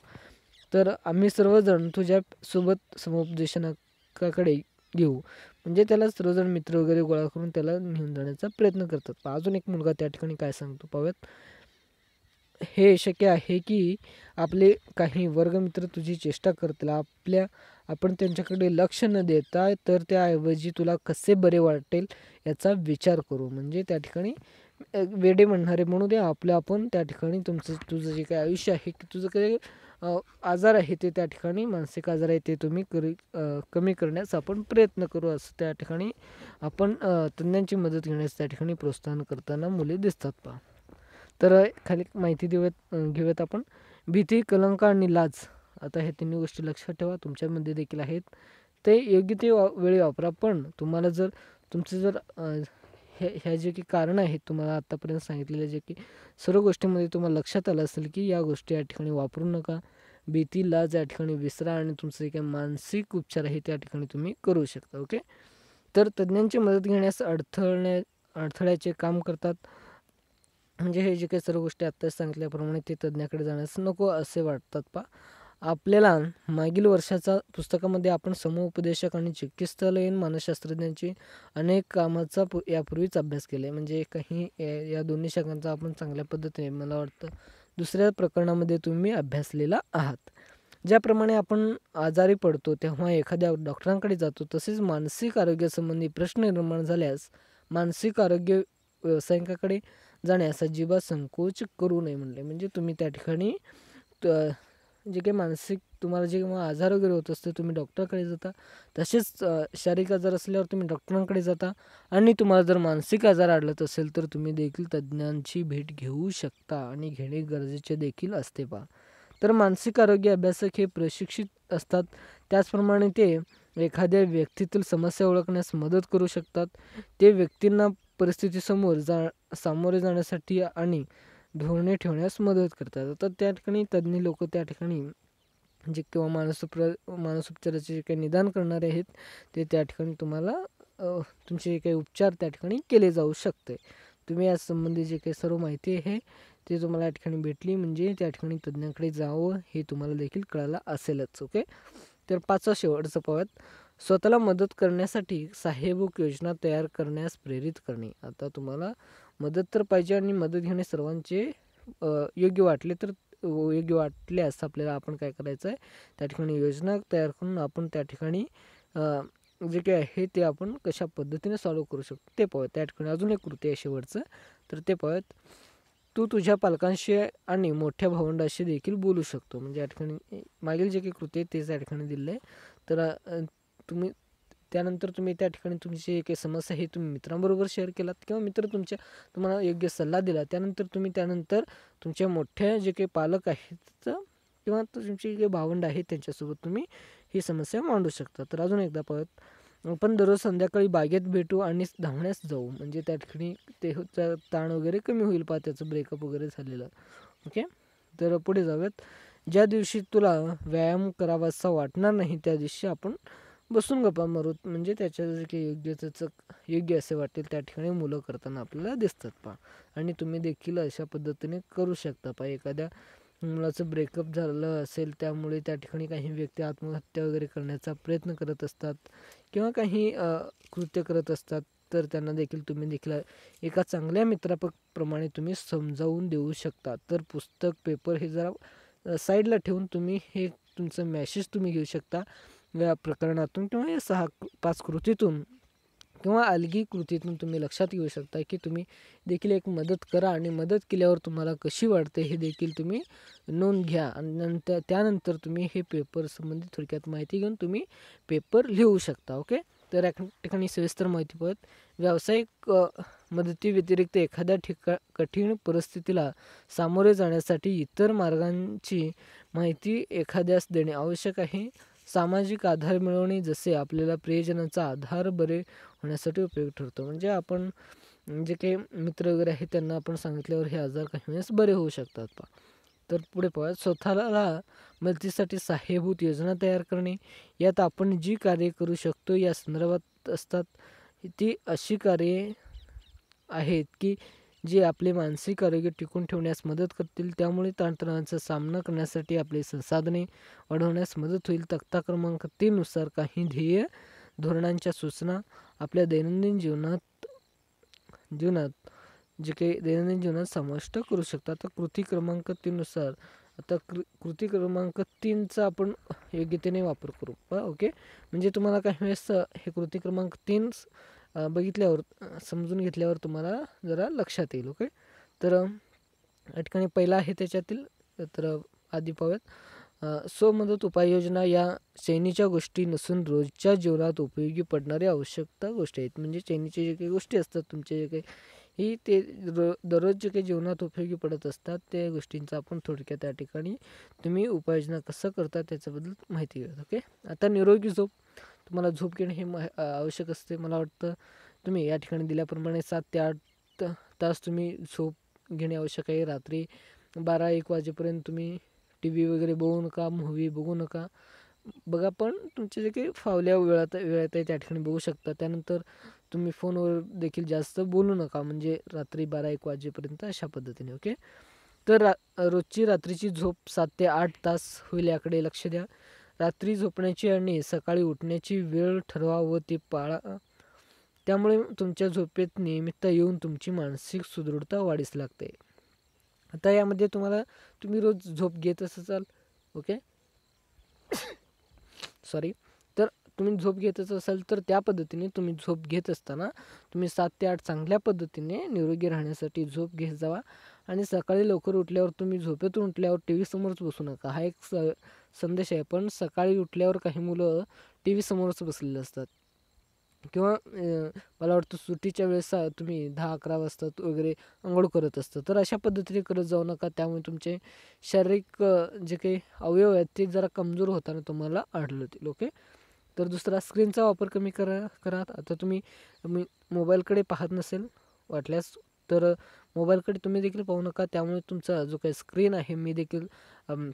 तर आम्ही सर्वजण तुझ्यासोबत समुपदेशनाकडे घेऊ. म्हणजे त्याला सर्वजण मित्र वगैरे गोळा करून त्याला घेऊन जाण्याचा प्रयत्न करतात पहा. अजून एक मुलगा त्या ठिकाणी काय सांगतो पाहूयात. हे शक्य आहे की आपले काही वर्गमित्र तुझी चेष्टा करतील. आपण त्यांच्याकडे लक्ष न देता तर त्याऐवजी तुला कसे बरे वाटेल याचा विचार करू. म्हणजे त्या ठिकाणी वेडे म्हणणारे म्हणू दे, आपण त्या ठिकाणी तुझं जे काही आयुष्य आहे की तुझं काही आजार आहे ते त्या ठिकाणी मानसिक आजार आहे ते तुम्ही कमी करण्यास आपण प्रयत्न करू असं त्या ठिकाणी आपण तज्ञांची मदत घेण्यास त्या ठिकाणी प्रोत्साहन करताना मुले दिसतात पहा. तर खाली माहिती घेऊयात आपण. भीती, कलंक आणि लाज. आता हे तिन्ही गोष्टी लक्षात ठेवा, तुमच्यामध्ये देखील आहेत. ते योग्य ते वेळी वापरा. पण तुम्हाला जर तुमचं जर ह्या जे की कारणं आहेत तुम्हाला आत्तापर्यंत सांगितलेले जे की सर्व गोष्टींमध्ये तुम्हाला लक्षात आलं असेल की या गोष्टी या ठिकाणी वापरू नका. भीती, लाज या ठिकाणी विसरा आणि तुमचं जे काही मानसिक उपचार आहे त्या ठिकाणी तुम्ही करू शकता. ओके. तर तज्ज्ञांची मदत घेण्यास अडथळ्याचे काम करतात. म्हणजे हे जे काही सर्व गोष्टी आत्ताच सांगितल्याप्रमाणे ते तज्ञाकडे जाण्यास नको असे वाटतात पहा. आपल्याला मागील वर्षाचा पुस्तकामध्ये आपण समुपदेशक आणि चिकित्सालयीन मानसशास्त्रज्ञांची अनेक कामाचा यापूर्वीच अभ्यास केला आहे. म्हणजे काही या दोन्ही शाखांचा आपण चांगल्या पद्धतीने मला वाटतं दुसऱ्या प्रकरणामध्ये तुम्ही अभ्यासलेला आहात. ज्याप्रमाणे आपण आजारी पडतो तेव्हा एखाद्या डॉक्टरांकडे जातो, तसेच मानसिक आरोग्यासंबंधी प्रश्न निर्माण झाल्यास मानसिक आरोग्य व्यावसायिकाकडे जाण्यास अजिबात संकोच करू नये म्हणले. म्हणजे तुम्ही त्या ठिकाणी जे काही मानसिक तुम्हाला जे आजार वगैरे होत असते तुम्ही डॉक्टरकडे जाता. तसेच शारीरिक आजार असल्यावर तुम्ही डॉक्टरांकडे जाता आणि तुम्हाला जर मानसिक आजार आढळत असेल तर तुम्ही देखील तज्ज्ञांची भेट घेऊ शकता आणि घेणे गरजेचे देखील असते पहा. तर मानसिक आरोग्य अभ्यासक हे प्रशिक्षित असतात. त्याचप्रमाणे ते एखाद्या व्यक्तीतील समस्या ओळखण्यास मदत करू शकतात. ते व्यक्तींना परिस्थितीसमोर सामोरे जाण्यासाठी आणि धोरणे ठेवण्यास मदत करतात. तर त्या ठिकाणी तज्ज्ञ लोक त्या ठिकाणी जे किंवा मानसोपचाराचे जे काही निदान करणारे आहेत ते त्या ठिकाणी तुम्हाला तुमचे काही उपचार त्या ठिकाणी केले जाऊ शकते. तुम्ही यासंबंधी जे काही सर्व माहिती आहे ते तुम्हाला या ठिकाणी भेटली म्हणजे त्या ठिकाणी तज्ज्ञांकडे जावं हे तुम्हाला देखील कळालं असेलच. ओके. तर 5वा शेवटचं पाहूयात. स्वतःला मदत करण्यासाठी सहाय्यभूत योजना तयार करण्यास प्रेरित करणे. आता तुम्हाला मदत तर पाहिजे आणि मदत घेणे सर्वांचे योग्य वाटल्यास आपल्याला आपण काय करायचं आहे त्या ठिकाणी योजना तयार करून आपण त्या ठिकाणी जे काही आहे ते आपण कशा पद्धतीने सॉल्व्ह करू शकतो ते पाहूयात. त्या ठिकाणी अजून एक कृती आहे शेवटचं, तर ते पाहूयात. तू तुझ्या पालकांशी आणि मोठ्या भावंडाशी देखील बोलू शकतो. म्हणजे या ठिकाणी मागील जे काही कृती आहे तेच या ठिकाणी दिलं आहे. तर त्यानंतर तुम्ही त्या ठिकाणी तुमची काही समस्या आहे तुम्ही मित्रांबरोबर शेअर केलात किंवा मित्र तुम्हाला योग्य सल्ला दिला. त्यानंतर तुमच्या मोठ्या जे काही पालक आहेत किंवा तुमची जे भावंड आहेत त्यांच्यासोबत तुम्ही ही समस्या मांडू शकता. तर अजून एकदा पाहूयात. आपण दररोज संध्याकाळी बागेत भेटू आणि धावण्यास जाऊ. म्हणजे त्या ठिकाणी ताण वगैरे कमी होईल पहा त्याचं ब्रेकअप वगैरे झालेलं. ओके. तर पुढे जाऊयात. ज्या दिवशी तुला व्यायाम करावासा वाटणार नाही त्या दिवशी आपण बसून गप्पा मारू. म्हणजे त्याच्या जे काही योग्य असे वाटेल त्या ठिकाणी मुलं करताना आपल्याला दिसतात पहा. आणि तुम्ही देखील अशा पद्धतीने करू शकता पहा. एखाद्या मुलाचं ब्रेकअप झालं असेल त्यामुळे त्या ठिकाणी काही व्यक्ती आत्महत्या वगैरे करण्याचा प्रयत्न करत असतात किंवा काही कृत्य करत असतात. तर त्यांना देखील तुम्ही देखील एका चांगल्या मित्राप्रमाणे तुम्ही समजावून देऊ शकता. तर पुस्तक, पेपर हे जरा साईडला ठेवून तुम्ही हे तुमचं मेसेज तुम्ही घेऊ शकता या प्रकरणातून किंवा या 5 कृतीतून किंवा अलगी कृतीतून तुम्ही लक्षात घेऊ शकता की तुम्ही देखील एक मदत करा आणि मदत केल्यावर तुम्हाला कशी वाटते हे देखील तुम्ही नोंद घ्या आणि त्यानंतर तुम्ही हे पेपर संबंधित थोडक्यात माहिती घेऊन तुम्ही पेपर लिहू शकता. ओके. तर या ठिकाणी सविस्तर माहिती पाहत. व्यावसायिक मदतीव्यतिरिक्त एखाद्या कठीण परिस्थितीला सामोरे जाण्यासाठी इतर मार्गांची माहिती एखाद्यास देणे आवश्यक आहे. सामाजिक आधार मिळवणे जसे आपल्याला प्रियजनांचा आधार बरे होण्यासाठी उपयोग ठरतो. म्हणजे आपण जे काही मित्र वगैरे आहेत त्यांना आपण सांगितल्यावर हे आजार काही वेळेस बरे होऊ शकतात पहा. तर पुढे पाहूया. स्वतःला मदतीसाठी सहाय्यभूत योजना तयार करणे. यात आपण जी कार्य करू शकतो या संदर्भात असतात. ती अशी कार्ये आहेत की जे आपले मानसिक आरोग्य टिकून ठेवण्यास मदत करतील. त्यामुळे ताणतणावांचा सामना करण्यासाठी आपली संसाधने वाढवण्यास मदत होईल. तक्ता क्रमांक 3 नुसार काही ध्येय धोरणांच्या सूचना आपल्या दैनंदिन जीवनात जे काही दैनंदिन जीवनात समाविष्ट करू शकतात. तर कृती क्रमांक 3 नुसार आता कृती क्रमांक 3चा आपण योग्यतेने वापर करू. ओके. म्हणजे तुम्हाला काही वेळेस हे कृती क्रमांक 3 बघितल्यावर समजून घेतल्यावर तुम्हाला जरा लक्षात येईल. ओके. तर या ठिकाणी पहिला आहे त्याच्यातील तर आधी पाहूयात. स्वमदत उपाययोजना या चैनीच्या गोष्टी नसून रोजच्या जीवनात उपयोगी पडणाऱ्या आवश्यकता गोष्टी आहेत. म्हणजे चैनीच्या जे काही गोष्टी असतात तुमचे जे काही ही ते दररोज जे काही जीवनात उपयोगी पडत असतात त्या गोष्टींचा आपण थोडक्यात त्या ठिकाणी तुम्ही उपाययोजना कसं करता त्याच्याबद्दल माहिती घेऊयात. ओके. आता निरोगी झोप, तुम्हाला झोप घेणे हे आवश्यक असते. मला वाटतं तुम्ही या ठिकाणी दिल्याप्रमाणे 7 ते 8 तास तुम्ही झोप घेणे आवश्यक आहे. रात्री 12-1 वाजेपर्यंत तुम्ही TV वगैरे बघू नका, मूव्ही बघू नका. बघा पण तुमचे जे काही फावल्या वेळात आहे त्या ठिकाणी बघू शकता. त्यानंतर तुम्ही फोनवर देखील जास्त बोलू नका, म्हणजे रात्री 12-1 वाजेपर्यंत अशा पद्धतीने. ओके. तर रोजची रात्रीची झोप 7 ते 8 तास होईल याकडे लक्ष द्या. रात्री झोपण्याची आणि सकाळी उठण्याची वेळ ठरवा व ती पाळा. त्यामुळे तुमच्या झोपेत नियमितता येऊन तुमची मानसिक सुदृढता वाढीस लागते. आता यामध्ये तुम्ही रोज झोप घेत असाल. ओके. सॉरी. तर तुम्ही झोप घेतच असाल तर त्या पद्धतीने तुम्ही झोप घेत असताना तुम्ही 7 ते 8 चांगल्या पद्धतीने निरोगी राहण्यासाठी झोप घेत जावा. आणि सकाळी लवकर उठल्यावर तुम्ही झोपेतून उठल्यावर TV समोरच बसू नका. हा एक संदेश आहे. पण सकाळी उठल्यावर काही मुलं TV समोरच बसलेले असतात किंवा मला वाटतं सुट्टीच्या वेळेस तुम्ही 10-11 वाजता वगैरे अंघोळ करत असता. तर अशा पद्धतीने करत जाऊ नका. त्यामुळे तुमचे शारीरिक जे काही अवयव आहेत ते जरा कमजोर होताना तुम्हाला आढळतील. ओके. तर दुसरा, स्क्रीनचा वापर कमी करा. आता तुम्ही मोबाईलकडे पाहत नसेल वाटल्यास तर मोबाईलकडे तुम्ही देखील पाहू नका. त्यामुळे तुमचा जो काही स्क्रीन आहे, मी देखील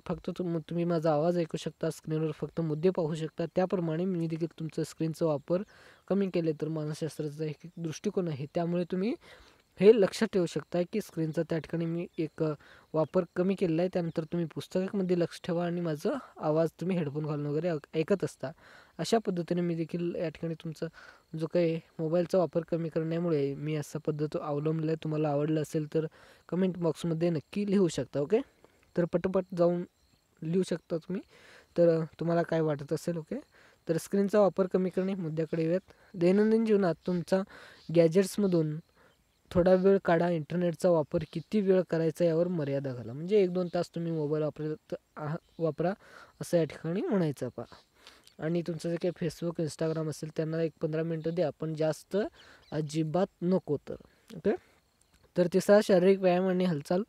फक्त तुम्ही माझा आवाज ऐकू शकता, स्क्रीनवर फक्त मुद्दे पाहू शकता. त्याप्रमाणे मी देखील तुमचं स्क्रीनचा वापर कमी केले तर मानसशास्त्राचा एक दृष्टिकोन आहे. त्यामुळे तुम्ही हे लक्षात ठेवू शकता की स्क्रीनचा त्या ठिकाणी मी एक वापर कमी केलेला आहे. त्यानंतर तुम्ही पुस्तकामध्ये लक्ष ठेवा आणि माझा आवाज तुम्ही हेडफोन घालून वगैरे ऐकत असता. अशा पद्धतीने मी देखील या ठिकाणी तुमचा जो काही मोबाईलचा वापर कमी करण्यामुळे मी असा पद्धत अवलंबला आहे. तुम्हाला आवडलं असेल तर कमेंट बॉक्समध्ये नक्की लिहू शकता. ओके. तर पटपट जाऊन लिहू शकता तुम्ही. तर तुम्हाला काय वाटत असेल. ओके. तर स्क्रीनचा वापर कमी करणे मुद्द्याकडे येऊयात. दैनंदिन जीवनात तुमचा गॅजेट्समधून थोडा वेळ काढा. इंटरनेटचा वापर किती वेळ करायचा यावर मर्यादा घाला. म्हणजे 1-2 तास तुम्ही मोबाईल वापरा असं या ठिकाणी म्हणायचं पहा. आणि तुमचं जे काही फेसबुक, इंस्टाग्राम असेल त्यांना 1-15 मिनटं द्या, पण जास्त अजिबात नको तर. ओके. तर तिसरा, शारीरिक व्यायाम आणि हालचाल.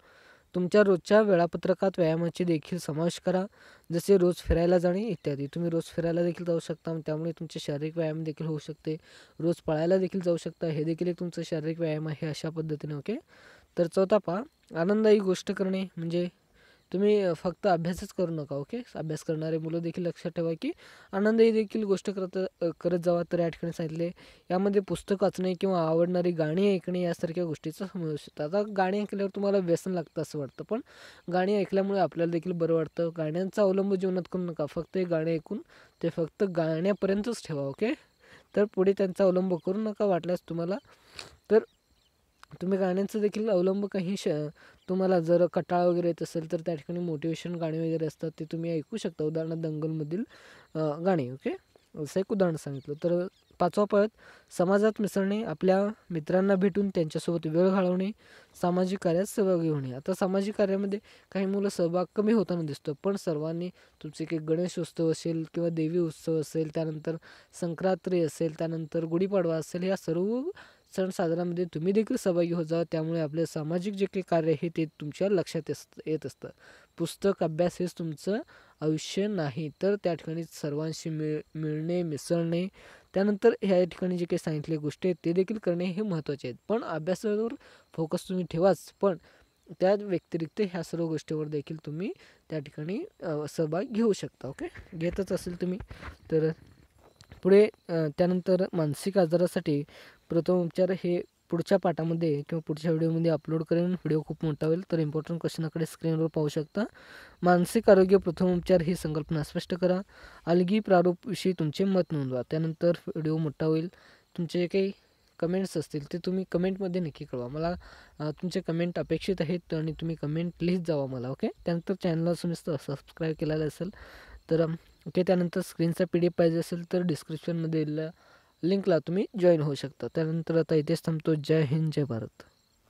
तुमच्या रोजच्या वेळापत्रकात व्यायामाचे देखील समावेश करा, जसे रोज फिरायला जाणे इत्यादी. तुम्ही रोज फिरायला देखील जाऊ शकता, त्यामुळे तुमचे शारीरिक व्यायाम देखील होऊ शकते. रोज पळायला देखील जाऊ शकता, हे देखील एक तुमचं शारीरिक व्यायाम आहे अशा पद्धतीने. ओके. तर चौथा पहा, आनंददायी गोष्ट करणे. म्हणजे तुम्ही फक्त अभ्यासच करू नका. ओके. अभ्यास करणारे मुलं देखील लक्षात ठेवा की आनंददायी देखील गोष्ट करत जावा. तर या ठिकाणी सांगितले यामध्ये पुस्तक वाचणे किंवा आवडणारी गाणी ऐकणे यासारख्या गोष्टीचा समावेश होतो. आता गाणी ऐकल्यावर तुम्हाला व्यसन लागतं असं वाटतं, पण गाणी ऐकल्यामुळे आपल्याला देखील बरं वाटतं. गाण्यांचा अवलंब जीवनात करू नका. फक्त हे गाणे ऐकून ते फक्त गाण्यापर्यंतच ठेवा. ओके. तर पुढे त्यांचा अवलंब करू नका वाटल्यास तुम्हाला. तर तुम्ही गाण्यांचा देखील अवलंब काही तुम्हाला जर कंटाळा वगैरे येत असेल तर त्या ठिकाणी मोटिवेशन गाणी वगैरे असतात ते तुम्ही ऐकू शकता. उदाहरणार्थ दंगलमधील गाणी. ओके. असं एक उदाहरण सांगितलं. तर 5वा पळत, समाजात मिसळणे. आपल्या मित्रांना भेटून त्यांच्यासोबत वेळ घालवणे. सामाजिक कार्यात सहभागी होणे. आता सामाजिक कार्यामध्ये काही मुलं सहभाग कमी होताना दिसतो, पण सर्वांनी तुमचे काही गणेश उत्सव असेल किंवा देवी उत्सव असेल, त्यानंतर संक्रांती असेल, त्यानंतर गुढीपाडवा असेल, या सर्व सण साजऱ्यामध्ये तुम्ही देखील सहभागी होत जा. त्यामुळे आपले सामाजिक जे काही कार्य आहे ते तुमच्या लक्षात येत असतं. पुस्तक, अभ्यास हेच तुमचं आयुष्य नाही. तर त्या ठिकाणी सर्वांशी मिळणे, मिसळणे, त्यानंतर ह्या ठिकाणी जे काही सांगितले गोष्टी आहेत ते देखील करणे हे महत्त्वाचे आहेत. पण अभ्यासावर फोकस तुम्ही ठेवाच, पण त्या व्यतिरिक्त ह्या सर्व गोष्टीवर देखील तुम्ही त्या ठिकाणी सहभाग घेऊ शकता. ओके. घेतच असेल तुम्ही तर पुढे त्यानंतर मानसिक आजारासाठी प्रथमोपचार हे पुढच्या पाठामध्ये किंवा पुढच्या व्हिडिओमध्ये अपलोड करेन. व्हिडिओ खूप मोठा होईल, तर इम्पॉर्टंट क्वेश्चनाकडे स्क्रीनवर पाहू शकता. मानसिक आरोग्य प्रथमोपचार ही संकल्पना स्पष्ट करा. अलगी प्रारूपविषयी तुमचे मत नोंदवा. त्यानंतर व्हिडिओ मोठा होईल. तुमचे जे काही कमेंट्स असतील ते तुम्ही कमेंटमध्ये नक्की कळवा. मला तुमचे कमेंट अपेक्षित आहेत आणि तुम्ही कमेंट लिहित जावा मला. ओके. त्यानंतर चॅनलला तुम्ही सबस्क्राईब केलेलं असेल तर ओके. त्यानंतर स्क्रीनचा PDF पाहिजे असेल तर डिस्क्रिप्शनमध्ये लिंकला तुम्ही जॉईन होऊ शकता. त्यानंतर आता इथेच थांबतो. जय हिंद, जय भारत.